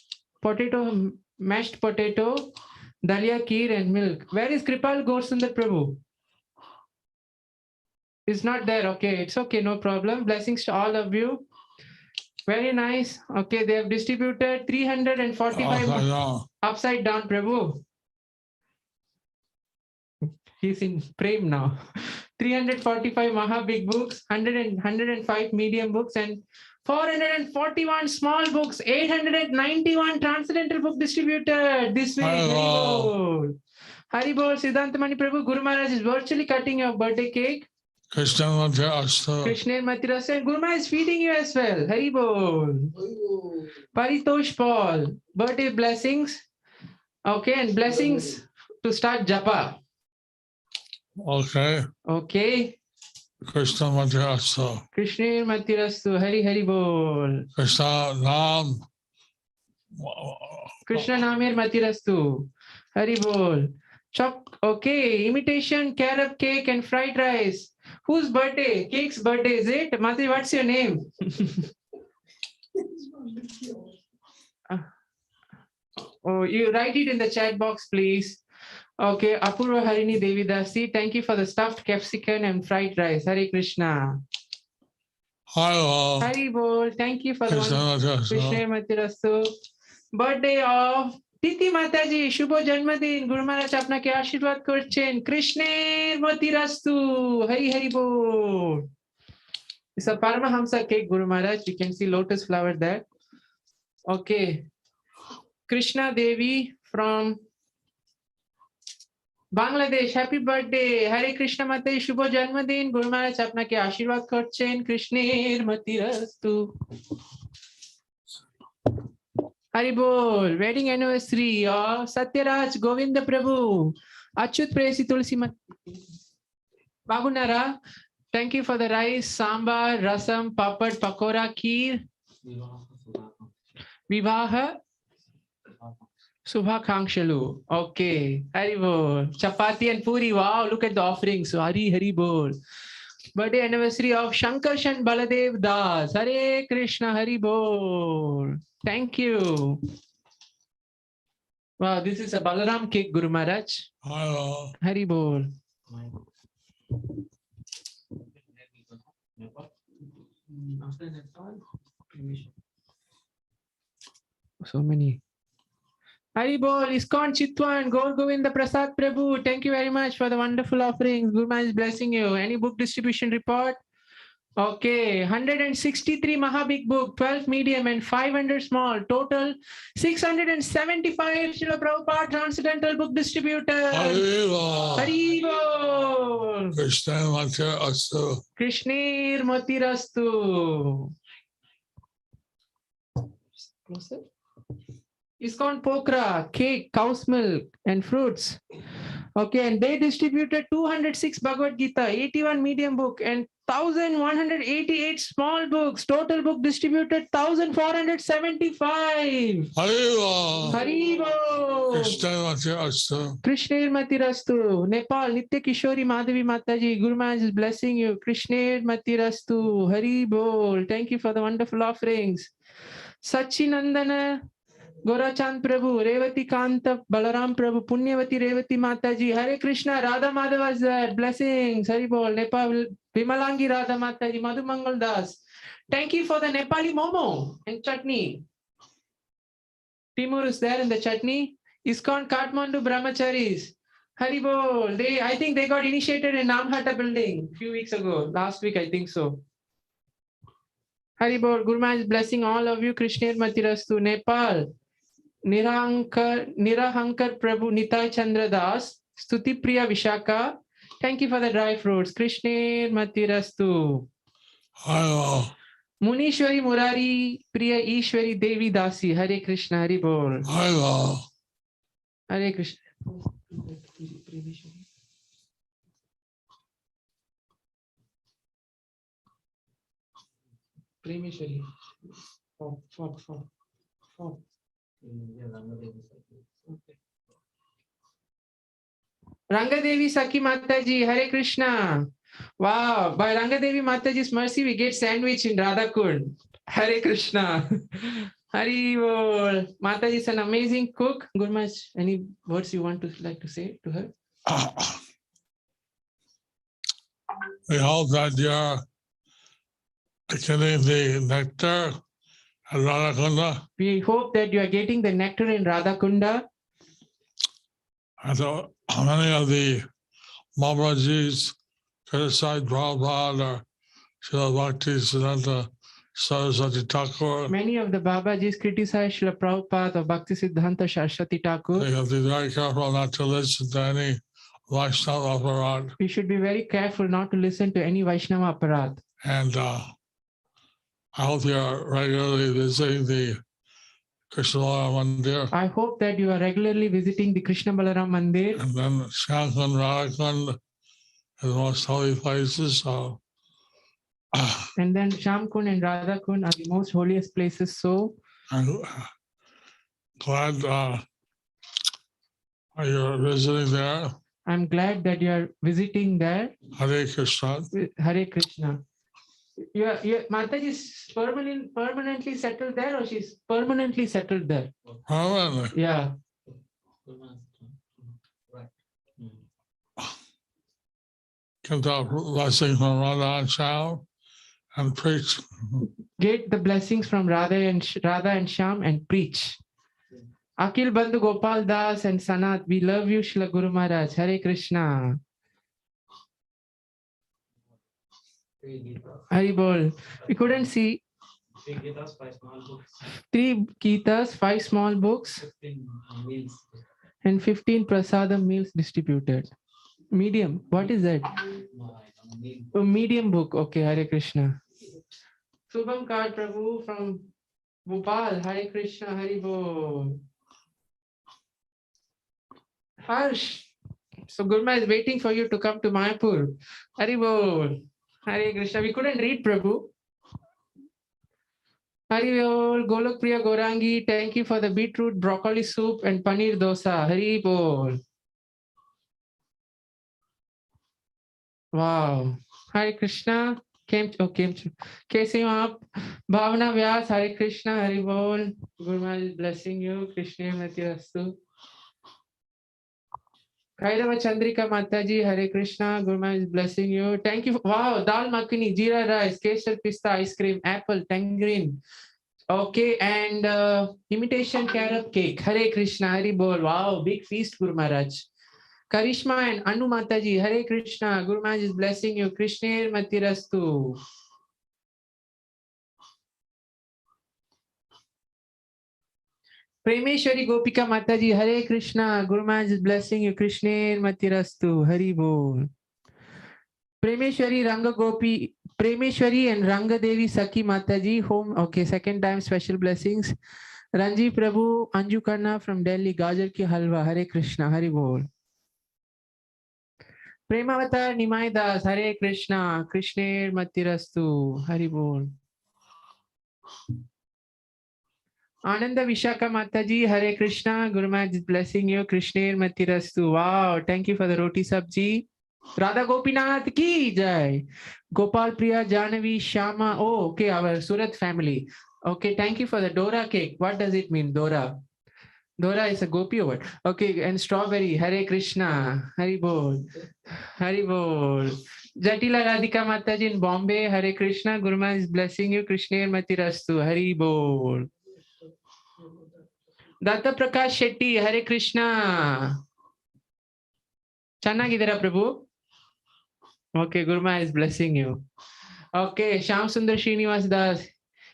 potato, mashed potato, dalia kheer, and milk. Where is Kripal Gaurasundar Prabhu? Is not there. Okay, it's okay, no problem. Blessings to all of you. Very nice. Okay, they have distributed 345 upside down, Prabhu. He's in frame now. 345 Maha big books, 105 medium books, and 441 small books, 891 transcendental book distributed this week. Haribol. Haribol, Siddhantamani Prabhu, Guru Maharaj is virtually cutting your birthday cake. Krishna Matirastu. Krishna Matirasa, and Guru Maharaj is feeding you as well. Haribol. Paritosh Paul, birthday blessings. Okay, and blessings to start japa. Okay. Okay. Krishna Matirastu. Krishna Matirastu, Hari Hari Bol. Krishna Nam. Krishna Namir Matirastu, Hari Bol. Okay, imitation carob cake and fried rice. Whose birthday? Cake's birthday, is it? Mati, what's your name? Oh, you write it in the chat box, please. Okay, Apurva Harini Devidasi, thank you for the stuffed capsicum and fried rice. Hare Krishna. Hello. Hari Bol, thank you for the Krishna Matirastu. Krishna Matirastu. Birthday of Titi Mataji, Shubho Janmadin, Guru Maharaj apnake Ashirwad korchen. Krishna Matirastu. Hari Hari Bol. It's a Paramahamsa cake, Guru Maharaj. You can see lotus flower there. Okay. Krishna Devi from Bangladesh, happy birthday. Hare Krishna Mate, Shubho Janmadin, Guru Maharaj apnake Ashirwad korchen. Krishna Matirastu. Haribol, wedding anniversary of Satyaraj Govinda Prabhu. Achut Presi Tulsi Mat. Bagunara, thank you for the rice, sambar, rasam, papad, pakora, kheer. Vivaha Subhakangshalu. Okay. Haribol. Chapati and puri. Wow, look at the offerings. So Hari Haribol. Birthday anniversary of Shankarshan Baladev Das. Hare Krishna Haribol. Thank you. Wow, this is a Balaram cake, Guru Maharaj. Hello. Haribol. So many. Haribol, ISKCON Chitwan, Gaur Govinda Prasad Prabhu. Thank you very much for the wonderful offerings. Guru Maharaj is blessing you. Any book distribution report? Okay, 163 Maha Big Book, 12 medium and 500 small. Total 675 Srila Prabhupada Transcendental Book Distributor. Haribol. Haribol. Krishna Matirastu. Krishnir Matirastu. ISKCON Pokhara, cake, cow's milk, and fruits. Okay, and they distributed 206 Bhagavad Gita, 81 medium book, and 1,188 small books. Total book distributed 1,475. Haribol. Haribol. Krishna Matirastu. Krishnir Matirastu. Nepal, Nitya Kishori Madhavi Mataji. Guru Maharaj is blessing you. Krishnir Matirastu. Haribol. Thank you for the wonderful offerings. Sachinandana. Gorachand Prabhu, Revati Kanta, Balaram Prabhu, Punyavati Revati Mataji, Hare Krishna, Radha Madhava is there, blessings, Haribol, Nepal, Vimalangi Radha Mataji, Madhu Mangal Das. Thank you for the Nepali momo and chutney. Timur is there in the chutney. ISKCON Kathmandu Brahmacharis. Haribol, I think they got initiated in Namhata building a few weeks ago, last week I think so. Haribol, Guru Maharaj is blessing all of you, Krishna Matirastu, Nepal. Nirahankar Prabhu Nitai Chandra Das, Stuti Priya Vishaka. Thank you for the dry fruits. Krishna Matirastu. Hello. Munishwari Murari Priya Ishwari Devi Dasi. Hare Krishna Haribol. Hello. Hare Krishna. Premeshwari. Four. Rangadevi Saki Mataji, Hare Krishna. Wow, by Rangadevi Mataji's mercy, we get sandwich in Radhakund. Hare Krishna. Haribol. Mataji is an amazing cook. Guru Maharaj, any words you want to say to her? We hope that you're getting the nectar at Radhakunda. We hope that you are getting the nectar in Radhakunda. And so many of the Maharajis criticize Prabhupada or Sādhya-bhakti Siddhanta Saraswati Thakur. Many of the Babajis criticize Srila Prabhupada or Bhakti Siddhanta Saraswati Thakur. We have to be very careful not to listen to any Vaishnava aparat. We should be very careful not to listen to any Vaishnava aparat. And I hope you are regularly visiting the Krishna Balaram Mandir. I hope that you are regularly visiting the Krishna Balaram Mandir. And then Shankan, Radhakund are the most holy places. So And then Shamkund and Radhakund are the most holiest places. So I'm glad you're visiting there. I'm glad that you are visiting there. Hare Krishna. Hare Krishna. Your Mataji is permanently settled there, or she's permanently settled there? Permanently. Yeah. Get the blessing from Radha and Shyam and preach. Get the blessings from Radha and Shyam and preach. Akhil Bandhu Gopal Das and Sanat, we love you, Shila Guru Maharaj. Hare Krishna. Hari Bol. We couldn't see. 3 Gitas, 5 small books, and 15 prasadam meals distributed. Medium. What is that? A medium book. Okay, Hare Krishna. Subham Kar Prabhu from Bhopal. Hare Krishna. Hari Bol. Harsh. So Gurma is waiting for you to come to Mayapur. Hari Bol. Hare Krishna. We couldn't read Prabhu. Hari Bol. Golok Priya Gorangi. Thank you for the beetroot broccoli soup and paneer dosa. Hari Bol. Wow. Hare Krishna. Kaise ho aap? Bhavana Vyas. Hare Krishna. Hari Bol. Gurma is blessing you. Krishna Mati Rastu. Kairava Chandrika Mataji, Hare Krishna, Gurma is blessing you. Thank you. Wow, dal makhani, jeera rice, kesar pista ice cream, apple, tangerine. Okay, and imitation carrot cake. Hare Krishna, Hari Bol. Wow, big feast, Guru Maharaj. Karishma and Anu Mataji, Hare Krishna, Guru Maharaj is blessing you. Krishna Mati Rastu. Premeshwari Gopika Mataji, Hare Krishna, Guru Maharaj is blessing you. Krishna Mati Rastu. Hari Bol. Premeshwari Ranga Gopi, Premeshwari and Ranga Devi Saki Mataji, home. Okay, second time special blessings. Ranji Prabhu Anju Karna from Delhi, Gajar ki Halwa, Hare Krishna, Hari Bol. Premavatar Nimai Das, Hare Krishna, Krishna Mati Rastu, Hari Bol. Ananda Vishaka Mataji, Hare Krishna, Guru Maharaj is blessing you. Krishna Mati Rastu. Wow, thank you for the roti sabji. Radha Gopinath ki jai. Gopal Priya Janavi Shama. Oh, okay, our Surat family. Okay, thank you for the Dora cake. What does it mean, Dora? Dora is a gopi word. Okay, and strawberry. Hare Krishna. Hari Bol. Hari Bol. Jatila Radhika Mataji in Bombay. Hare Krishna, Guru Maharaj is blessing you. Krishna Mati Rastu. Hari Bol. Datta Prakash Shetty, Hare Krishna. Channagidara Prabhu. Okay, Guru Maharaj is blessing you. Okay, Shyam Sundar Srinivas Das.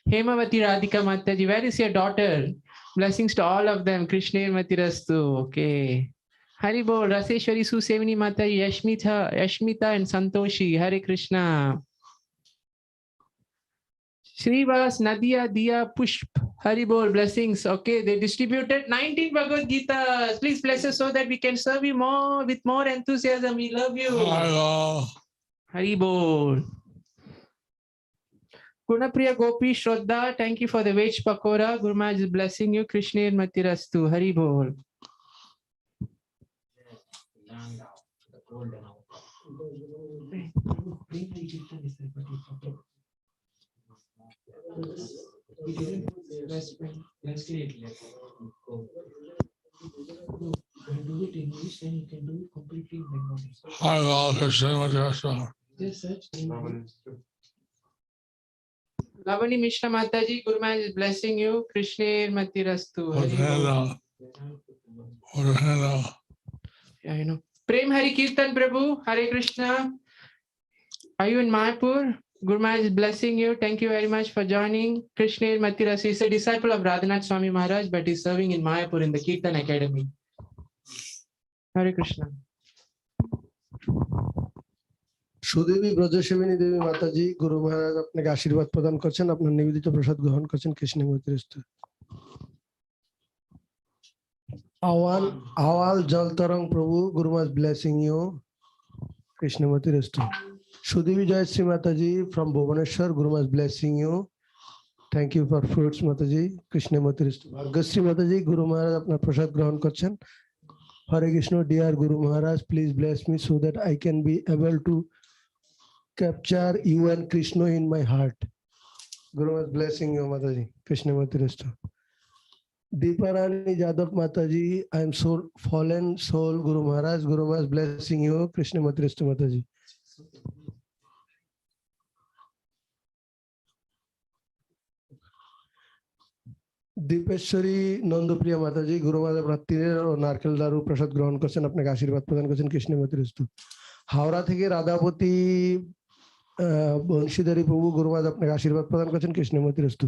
Hemavati Radhika Mataji, where is your daughter? Blessings to all of them. Krishna Mati Rastu. Okay. Hari Bol, Raseshwari Susevini Mataji, Yashmita and Santoshi. Hare Krishna. Srivas, Nadia, Dia, Pushp, Hari Bol, blessings. Okay, they distributed 19 Bhagavad Gita. Please bless us so that we can serve you more with more enthusiasm. We love you. Hello. Hari Bol. Gunapriya Gopi Shraddha, thank you for the veg pakora. Guru Maharaj is blessing you. Krishna Mati Rastu. Hari Bol. We didn't put the translate do it in English, then you can do it completely in Bengali. Hello, Krishna Mati Rastu. Just search. Lavani Mishra Mataji, Guru Maharaj is blessing you. Krishna Mati Rastu. Hello. Yeah, you know. Prem Hari Kirtan Prabhu, Hare Krishna. Are you in Mayapur? Guru Maharaj is blessing you. Thank you very much for joining. Krishna Matirasi is a disciple of Radhanath Swami Maharaj, but he's serving in Mayapur in the Kirtan Academy. Hare Krishna. Sudebi ব্রজসেবিনী দেবী মাতাজি গুরু মহারাজ আপনাকে আশীর্বাদ প্রদান করছেন, আপনার নিবেদিত প্রসাদ গ্রহণ করছেন। কৃষ্ণমূর্তিরস্তু। আওয়াল জল Taranga Prabhu Guru Maharaj blessing you. কৃষ্ণমূর্তিরস্তু। Sudevi Jayashri Mataji from Bhubaneswar, Guru Maharaj blessing you. Thank you for fruits Mataji. কৃষ্ণমূর্তিরস্তু। ভাগ্যশ্রী মাতাজি গুরু মহারাজ আপনার প্রসাদ গ্রহণ করছেন। হরে Krishna. Deer Guru Maharaj, please bless me so that I can be able to capture you and Krishna in my heart. Guru was blessing you, Mataji. Krishna Matiristu. Deeparani Jadab Mataji, I am soul, fallen soul, Guru Maharaj. Guru was blessing you. Krishna Matiristu Mataji. দীপেশ্বরী নন্দপ্রিয়া মাতাজি গুরু মহারাজ প্রার্থীদের ও নারকেল দারু প্রসাদ গ্রহণ করছেন, আপনাকে আশীর্বাদ প্রদান করছেন। কৃষ্ণমূর্তিরস্তু। হাওড়া থেকে রাধাপতি বংশীধারী প্রভু গুরু মহারাজ আপনাকে আশীর্বাদ প্রদান করছেন। কৃষ্ণমূর্তিরস্তু।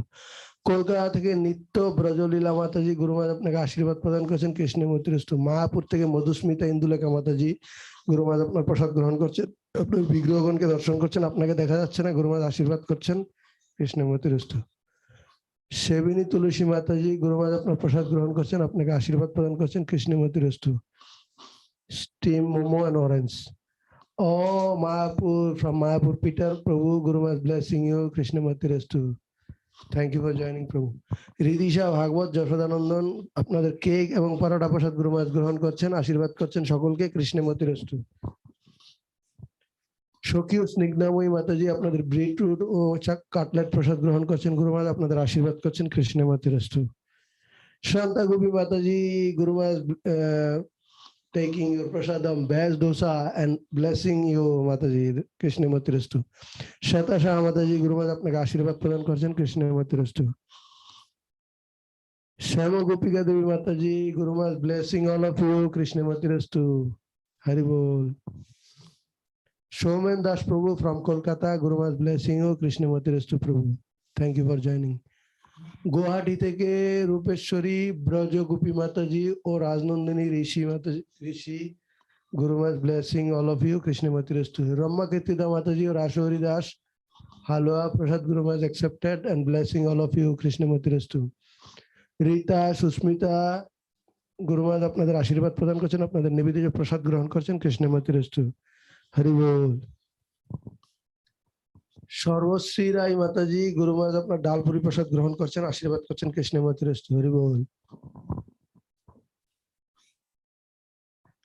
কলকাতা থেকে নিত্য ব্রজলীলা মাতাজি গুরু মহারাজ আপনাকে আশীর্বাদ প্রদান করছেন। কৃষ্ণমূর্তিরস্তু। মায়াপুর থেকে মধুস্মিতা ইন্দুলেখা মাতাজি গুরু মহারাজ আপনার প্রসাদ গ্রহণ করছেন, আপনার বিগ্রহগণকে দর্শন করছেন, আপনাকে দেখা যাচ্ছে না, গুরু মহারাজ আশীর্বাদ করছেন। কৃষ্ণমূর্তিরস্তু। সেবিনী তুলসী মাতাজি গুরু মহারাজ আপনার প্রসাদ গ্রহণ করছেন, আপনাকে আশীর্বাদ প্রদান করছেন। কৃষ্ণমূর্তিরস্তু। Steam momo and orange. ও Mayapur from Mayapur Peter Prabhu Guru Maharaj blessing you. কৃষ্ণমূর্তিরস্তু। Thank you for joining Prabhu. Ridisha ভাগবত যশোদানন্দন আপনাদের কেক এবং পরোটা প্রসাদ গুরু মহারাজ গ্রহণ করছেন, আশীর্বাদ করছেন সকলকে। কৃষ্ণমূর্তিরস্তু। সখী ও স্নিগ্ধাময়ী মাতাজি আপনাদের বিটরুট ও কাটলেট প্রসাদ গ্রহণ করছেন, গুরু মহারাজ আপনাদের আশীর্বাদ করছেন। কৃষ্ণমূর্তিরস্তু। শান্তা গোপী মাতাজি গুরু মহারাজ taking your prasadam bas dosa and blessing you Mataji. Krishnamurtirastu. Shata Shah Mataji Guru Maharaj আপনাকে আশীর্বাদ প্রদান করছেন। কৃষ্ণমূর্তিরস্তু। Shama Gopika Devi Mataji Guru Maharaj blessing all of you. Krishnamurtirastu. Hari Bol. Shomen Das Prabhu from Kolkata Guru Maharaj blessing you. Krishnamurtirastu Prabhu. Thank you for joining. Guwahati থেকে রূপেশ্বরী ব্রজ গোপী মাতাজি ও রাজনন্দিনী ঋষি Mataji Rishi Guru Maharaj blessing all of you. কৃষ্ণমূর্তিরস্তু। রম্মা কীর্তিদা মাতাজি ও Rasahari Das halwa prasad Guru Maharaj accepted and blessing all of you. কৃষ্ণমূর্তিরস্তু। রীতা সুস্মিতা গুরু মহারাজ আপনাদের আশীর্বাদ প্রদান করছেন, আপনাদের নিবেদিত প্রসাদ গ্রহণ করছেন। কৃষ্ণমূর্তিরস্তু। হরি বল। সর্বশ্রী রায় মাতাজি গুরু মহারাজ আপনার ডালপুরি প্রসাদ গ্রহণ করছেন, আশীর্বাদ করছেন। কৃষ্ণমূর্তিরস্তু। হরি বল।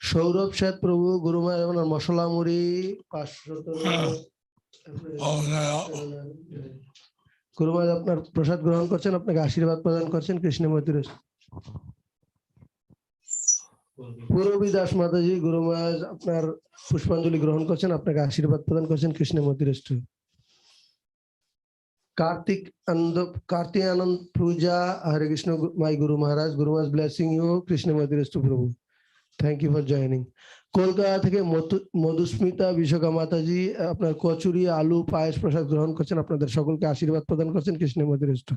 সৌরভ শেঠ প্রভু গুরু মহারাজ আপনার মশলা মুড়ি 500 গুরু মহারাজ আপনার প্রসাদ গ্রহণ করছেন, আপনাকে আশীর্বাদ প্রদান করছেন। কৃষ্ণমূর্তিরস্তু। পূরবী দাস মাতাজি গুরু মহারাজ আপনার পুষ্পাঞ্জলি গ্রহণ করছেন, আপনাকে আশীর্বাদ প্রদান করছেন। কৃষ্ণমূর্তিরস্তু। Kartik Anand Puja, Hare Krishna, my Guru Maharaj. Guru Maharaj blessing you. Krishnamurtirastu Prabhu. Thank you for joining. Kolkata থেকে মধুস্মিতা বিশ্বকা মাতাজি আপনার কচুরি আলু পায়েস প্রসাদ গ্রহণ করছেন, আপনাদের সকলকে আশীর্বাদ প্রদান করছেন। কৃষ্ণমূর্তিরস্তু।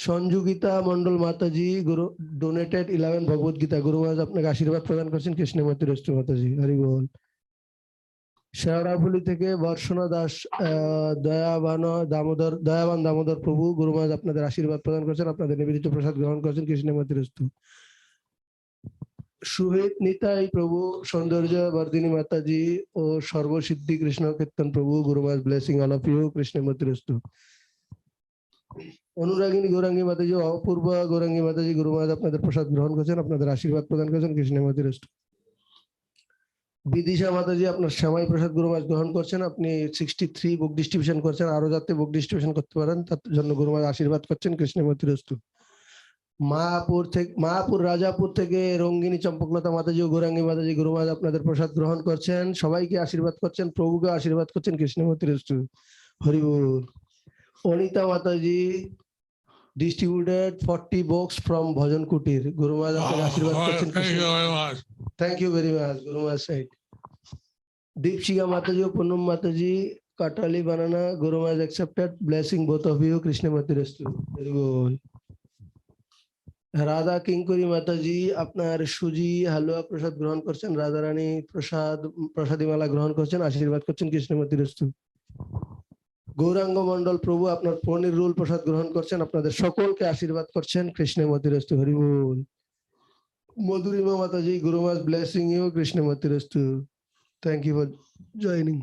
সঞ্জুগিতা মন্ডল মাতাজি গুরু ডোনেটেড 11 ভগবত গীতা, গুরু মহারাজ আপনাকে আশীর্বাদ প্রদান করছেন। কৃষ্ণমূর্তিরস্তু মাতাজি। হরি বল। শেওড়াফুলি থেকে বর্ষণা দাস দয়াবান দামোদর প্রভু গুরু মহারাজ আপনাদের আশীর্বাদ প্রদান করছেন, আপনাদের নিবেদিত প্রসাদ গ্রহণ করছেন। কৃষ্ণমূর্তিরস্তু। সুহিত নিতাই প্রভু সৌন্দর্য বর্ধিনী মাতাজি ও সর্বসিদ্ধি Krishna Kirtan Prabhu Guru Maharaj blessing all of you. কৃষ্ণমূর্তিরস্তু। অনুরাগিনী গৌরাঙ্গী মাতাজি অপূর্ব গৌরাঙ্গী মাতাজি গুরু মহারাজ আপনাদের প্রসাদ গ্রহণ করছেন, আপনাদের আশীর্বাদ প্রদান করছেন। কৃষ্ণমূর্তিরস্তু। বিদিশা মাতাজি আপনার শ্যামাই প্রসাদ গুরু মহারাজ গ্রহণ করছেন, আপনি 63 বুক ডিস্ট্রিবিউশন করছেন, আরো যাতে বুক ডিস্ট্রিবিউশন করতে পারেন তার জন্য গুরু মহারাজ আশীর্বাদ করছেন। কৃষ্ণমূর্তিরস্তু। মায়াপুর রাজাপুর থেকে রঙ্গিনী চম্পকলতা মাতাজি ও গৌরাঙ্গী মাতাজি গুরু মহারাজ আপনাদের প্রসাদ গ্রহণ করছেন, সবাইকে আশীর্বাদ করছেন, প্রভুকে আশীর্বাদ করছেন। কৃষ্ণমূর্তিরস্তু। হরি বল। অনিতা মাতাজি distributed 40 books from Bhajan Kutir. Guru Maharaj আপনাকে আশীর্বাদ করছেন। Thank you very much. Thank you very much. Guru Maharaj said. Deepshika Mataji, Punam Mataji, Katali Banana, Guru Maharaj accepted. Blessing both of you. Krishnamati Rastu. Very good. Radha কিঙ্করি মাতাজি আপনার সুজি হালুয়া প্রসাদ গ্রহণ করছেন, রাধা রানী প্রসাদী মালা গ্রহণ করছেন, আশীর্বাদ করছেন কৃষ্ণমতি রস্তু। গৌরাঙ্গ মন্ডল প্রভু আপনার পনির রোল প্রসাদ গ্রহণ করছেন, আপনাদের সকলকে আশীর্বাদ করছেন কৃষ্ণমতি রস্তু। হরি বল। মধুরিমা মাতাজি, গুরু মহারাজ ব্লেসিং ইউ, কৃষ্ণমতি রস্তু। Thank you for joining.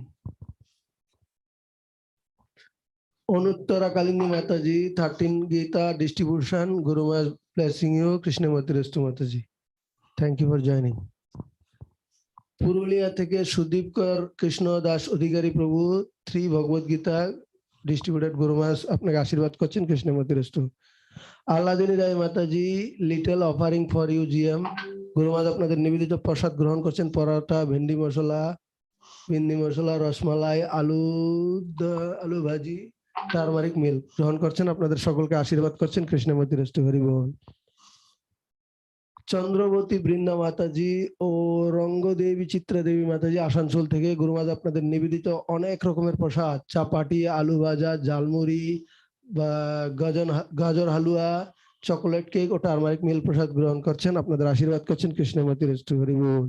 Anuttara Kalindi Mataji 13 Gita distribution, Guru Maharaj blessing you, Krishnamati Rastu Mataji. Thank you for joining. Purulia থেকে সুদীপ কর কৃষ্ণ দাস অধিকারী প্রভু 3 ভগবত গীতা ডিস্ট্রিবিউটেড, গুরু মহারাজ আপনাকে আশীর্বাদ করছেন কৃষ্ণমতি রস্তু। Ahladini Ray Mataji little offering for you GM, Guru Maharaj আপনাদের নিবেদিত প্রসাদ গ্রহণ করছেন, পরোটা, ভেন্ডি মশলা, রসমালাই, আলু ভাজি, টারমারিক মিল গ্রহণ করছেন, আপনাদের সকলকে আশীর্বাদ করছেন কৃষ্ণমতি রস্তু। হরি বল। চন্দ্রবতী বৃন্দা মাতাজি ও রঙ্গদেবী চিত্রা দেবী মাতাজি আসানসোল থেকে, গুরু মহারাজ আপনাদের নিবেদিত অনেক রকমের প্রসাদ, চাপাটি, আলু ভাজা, ঝালমুড়ি বা গাজর হালুয়া, চকোলেট কেক ও টারমারিক মিল প্রসাদ গ্রহণ করছেন, আপনাদের আশীর্বাদ করছেন কৃষ্ণমতি রস্তু। হরি বল।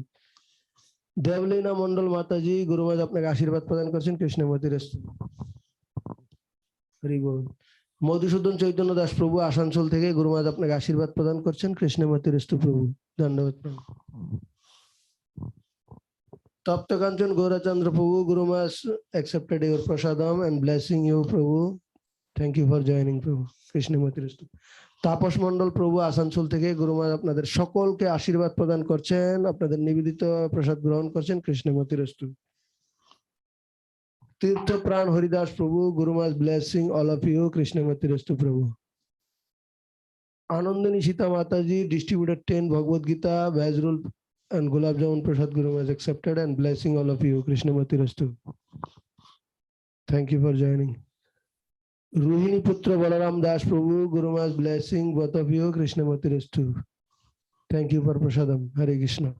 দেবলীনা মন্ডল মাতাজি, গুরু মহারাজ আপনাকে আশীর্বাদ প্রদান করছেন কৃষ্ণমতি রস্তু। হরি বল। মধুসূদন চৈতন্য দাস প্রভু আসানসোল থেকে, গুরু মহারাজ আপনাকে আশীর্বাদ প্রদান করছেন কৃষ্ণমতি রস্তু প্রভু। ধন্যবাদ প্রভু। তপ্তকাঞ্চন গৌরচন্দ্র প্রভু, গুরু মহারাজ accepted your prasadam and blessing you প্রভু। থ্যাংক ইউ ফর জয়নিং প্রভু। কৃষ্ণমতি রস্তু। তাপস মন্ডল প্রভু আসানসোল থেকে, গুরু মহারাজ আপনাদের সকলকে আশীর্বাদ প্রদান করছেন, আপনাদের নিবেদিত প্রসাদ গ্রহণ করছেন কৃষ্ণমতি রস্তু। তীর্থ প্রাণ Haridas Prabhu, Guru Maharaj blessing all of you, কৃষ্ণমতি রস্তু Prabhu. Anandini Sita Mataji distributed 10 Bhagavad Gita, veg roll and gulab jamun prasad, Guru Maharaj accepted and blessing all of you, Krishnamati Rastu. Thank you for joining. Ruhini Putra Balaram Das Prabhu, Guru Maharaj blessing both of you, Krishnamati Rastu. Thank you for prasadam. Hare Krishna.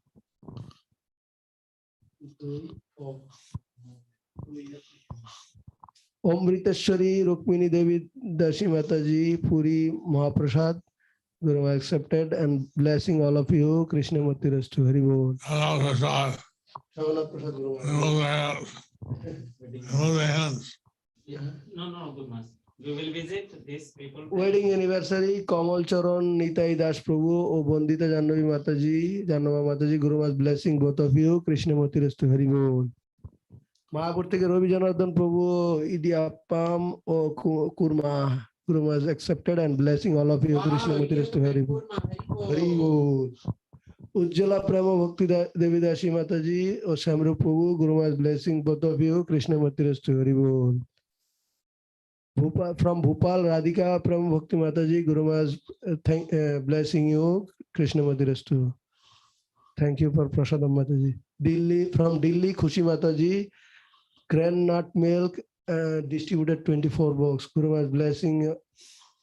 Omriteshwari Rukmini Devi Dashi Mataji, Puri Mahaprasad, Guru Maharaj accepted and blessing all of you, Krishnamati Rastu. Hari Bol. Hello, Prasad. No, good master. We will visit these people. Wedding anniversary, Kamal Charan, Nitai Das Prabhu, O Bondita Jannavi Mataji, Guru Maharaj blessing both of you, Krishnamati Rastu. Hari Bol. Mahapur থেকে রবি জনার্দন প্রভু ইডিয়াপাম ও korma, Guru Maharaj accepted and blessing all of you, Krishnamati Rastu. Hari Bol. Hari Bol. Ujjala Prema Bhakti Devi Dashi Mataji or Shamru Prabhu, Guru Maharaj blessing both of you, Krishnamati Rastu. Hari Bol. From Bhopal, Radhika Prema Bhakti Mataji, Guru Maharaj blessing you, Krishnamati Rastu. Thank you for prasadam Mataji. From Delhi, Khushi Mataji, granite milk distributed 24 box. Guru Maharaj blessing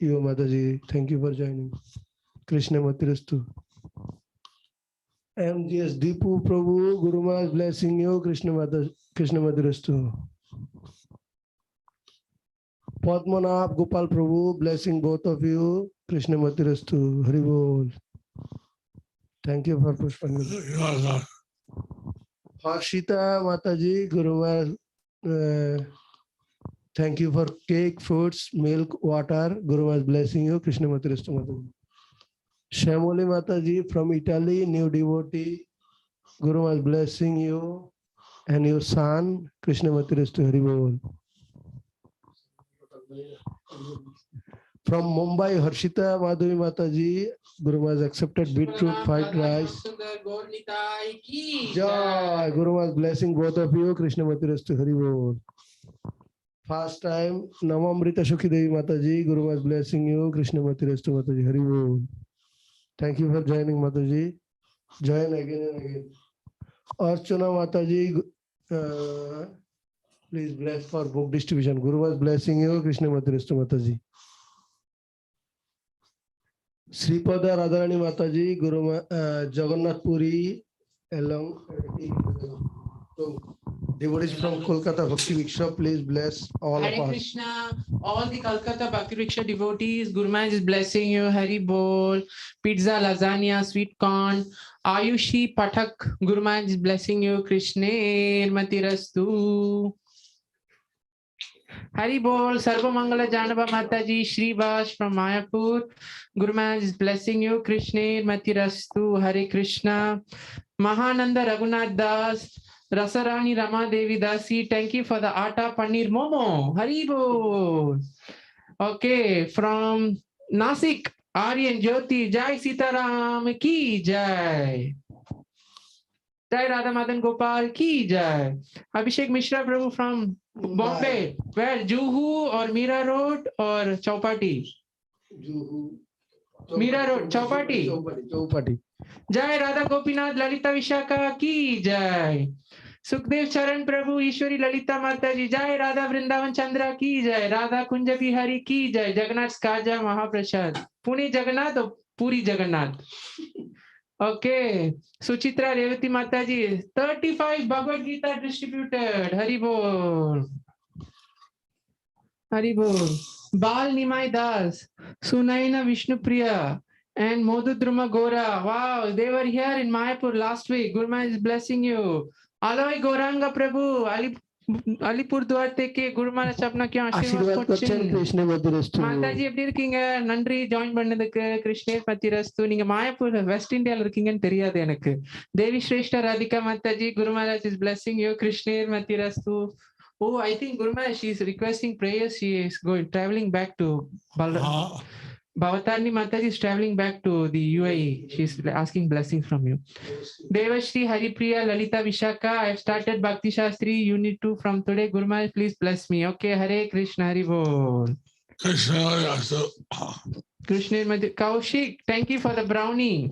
you, Mataji. Thank you for joining. Krishnamati Rastu. MGS Deepu Prabhu, Guru Maharaj blessing you, Krishnamati Rastu. Padmanabh Gopal Prabhu, blessing both of you, Krishnamati Rastu. Hari Bol. Thank you for Pushpanjali. Harshita Mataji, Guru Maharaj, thank you for cake, fruits, milk, water. Guru Maharaj blessing you, Krishnamati Rastu Mataji. Shamoli Mataji from Italy, new devotee. Guru Maharaj blessing you and your son, Krishnamati Rastu. Hari Bol. From Mumbai, Harshita Madhavi Mataji, Guru Maharaj accepted beetroot fried rice. Jai, Guru Maharaj blessing both of you, Krishnamati Rastu. Hari Bol. First time, Namamrita Shukhi Devi Mataji, Guru Maharaj blessing you, Krishnamati Rastu Mataji. Hari Bol. Thank you for joining, Mataji. Join again and again. Archana Mataji, please bless for book distribution. Guru Maharaj blessing you, Krishnamati Rastu Mataji. Sripada Radharani Mataji, Jagannath Puri, along So, devotees from Kolkata Bhakti Viksha, please bless all Hare of us. Krishna, all the Calcutta Bhakti Riksha devotees, Guru Maharaj is blessing you. Hari Bol, pizza, lasagna, sweet corn, Ayushi Pathak, Guru Maharaj is blessing you. Krishna Matirastu. Hari Bol, Sarva Mangala Janaba Mataji, Shri Vash from Mayapur, Guru Maharaj is blessing you. Krishna Matirastu. Hare Krishna. Mahananda Raghunath Das, Rasarani Rama Devi Dasi, thank you for the Atta Paneer Momo. Haribo. Okay, from Nasik, Aryan Jyoti, Jai Sitaram Ki Jai. Jai Radha Madan Gopal Ki Jai. Abhishek Mishra Prabhu from Bombay. Where? Juhu or Mira Road or Chowpatty? Juhu. Mira Road, Chowpatty. Chowpatty. Jai Radha Gopinath Lalita Vishaka Ki Jai. Sukhdev Charan Prabhu Ishwari Lalita Mataji Jai. Radha Vrindavan Chandra Ki Jai. Radha Kunja Bihari Ki Jai. Jagannath Skaja Mahaprasad. Pune Jagannath or Puri Jagannath? Okay. Suchitra Revati Mataji. 35 Bhagavad Gita distributed. Haribol. Haribol. Bal Nimai Das. Sunaina Vishnupriya. And Modudruma Gora. Wow, they were here in Mayapur last week. Guru Maharaj is blessing you. Aloy Goranga Prabhu. Alipur Duarte ke Guru Maharaj apna kya Ashirvad Kachan Krishna Matirastu. Mataji எப்படி இருக்கீங்க நன்றி join பண்ணதுக்கு கிருஷ்ணேர் மத்திரஸ்து நீங்க Mayapur west இந்தியால இருக்கீங்கன்னு தெரியாது எனக்கு Devi Shreshta Radhika Mataji Guru Maharaj is blessing you கிருஷ்ணேர் மத்திரஸ்து Oh, I think Guru Maharaj, she is requesting prayers. She is traveling back to Bhavatarni Mataji is traveling back to the UAE. She is asking blessings from you. Devashri Haripriya Lalita Vishaka, I have started Bhakti Shastri Unit 2 from today. Guru Maharaj, please bless me. Okay, Hare Krishna, Hari Bol. Krishna Mati Kaushik, thank you for the brownie.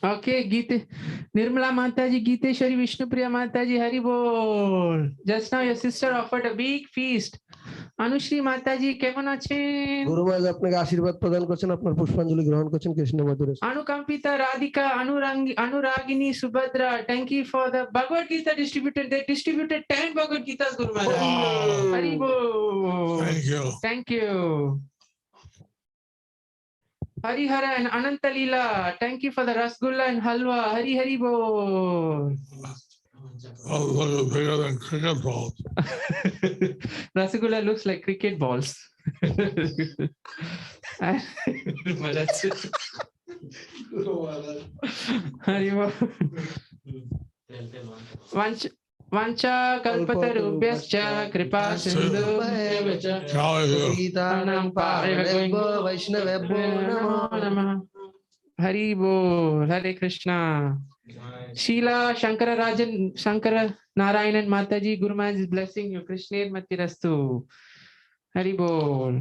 Okay, Geeta Nirmala Mataji, Geeteshwari Vishnupriya Mataji, Hari Bol. Just now your sister offered a big feast. Anushri Mataji, কেমন আছেন? গুরু মহারাজ আপনাকে আশীর্বাদ প্রদান করছেন, আপনার পুষ্পাঞ্জলি গ্রহণ করছেন কৃষ্ণ মধুর। Anukampita Radhika, Anuragini Subhadra, thank you for the Bhagavad Gita distributed. They distributed 10 Bhagavad Gitas, Guru Maharaj. Hari Bol. Thank you. Thank you. Harihara and Ananta Leela, thank you for the Rasgulla and Halwa. Hari Bol. Oh, look bigger than cricket balls. Rasgulla looks like cricket balls. Vancha kalpatarubhyascha kripa sindhubhyascha gītānaṁ pāravego vaishnavebho namo namah. Hari Bol. Hare Krishna. Sheila Shankara Narayanan Mataji, Guru Maharaj is blessing you. Krishna Matirastu. Hari Bol.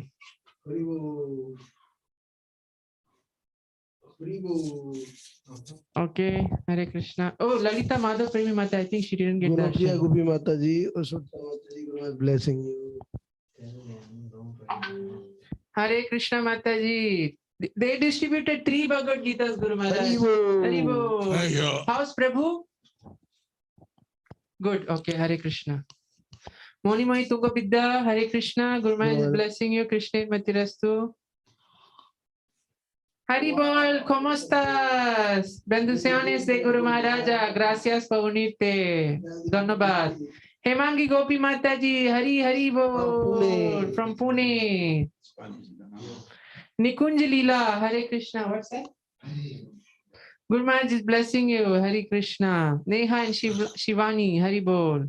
Hari Bol. Hari Bol. Okay, Hare Krishna. Oh, Lalita Madhav Premi Mata, I think she didn't get that. Gurupriya Gopi Mataji, Osutta Mataji, Guru Maharaj blessing you. Hare Krishna Mataji. They distributed 3 Bhagavad Gitas, Guru Maharaj. Hari Bol. Hari Bol. Thank you. How's Prabhu? Good. Okay, Hare Krishna. Monimai Tugabidda, Hare Krishna. Guru Maharaj is blessing you. Krishna Matirastu. Hari Bol, ¿cómo estás? Bendiciones de Guru Maharaja. Gracias por unirte. Dhanyabad. Hemangi Gopi Mataji, Hari Bol. From Pune. Nikunj Leela, Hare Krishna. What's that? Guru Maharaj is blessing you. Hare Krishna. Neha and Shivani, Hari Bol.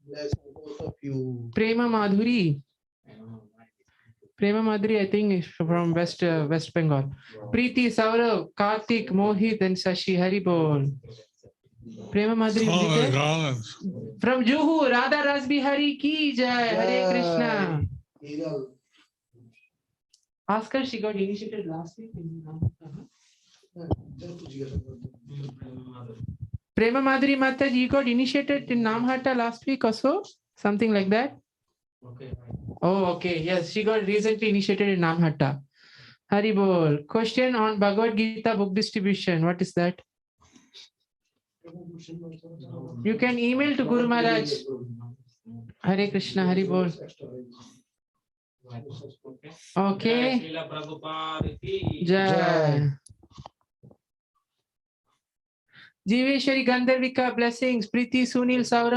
Bless both of you. Prema Madhuri. Prema Madhuri, I think, is from West Bengal. Preeti, Saurav, Karthik, Mohit, and Sashi, Hari Bol. Prema Madhuri. From Juhu, Radha Rasbihari Ki Jai. Hare Krishna. Ask her, she got initiated last week. Prema Madhuri Mataji, you got initiated in Namhatta last week or so? Something like that? Okay. Oh, okay. Yes, she got recently initiated in Namhatta. Hari Bol. Question on Bhagavad Gita book distribution. What is that? You can email to Guru Maharaj. Hare Krishna, Hari Bol. Okay. Srila Prabhupada ki Jai. Jiveshwari Gandharvika blessings. Preeti Sunil Saurav.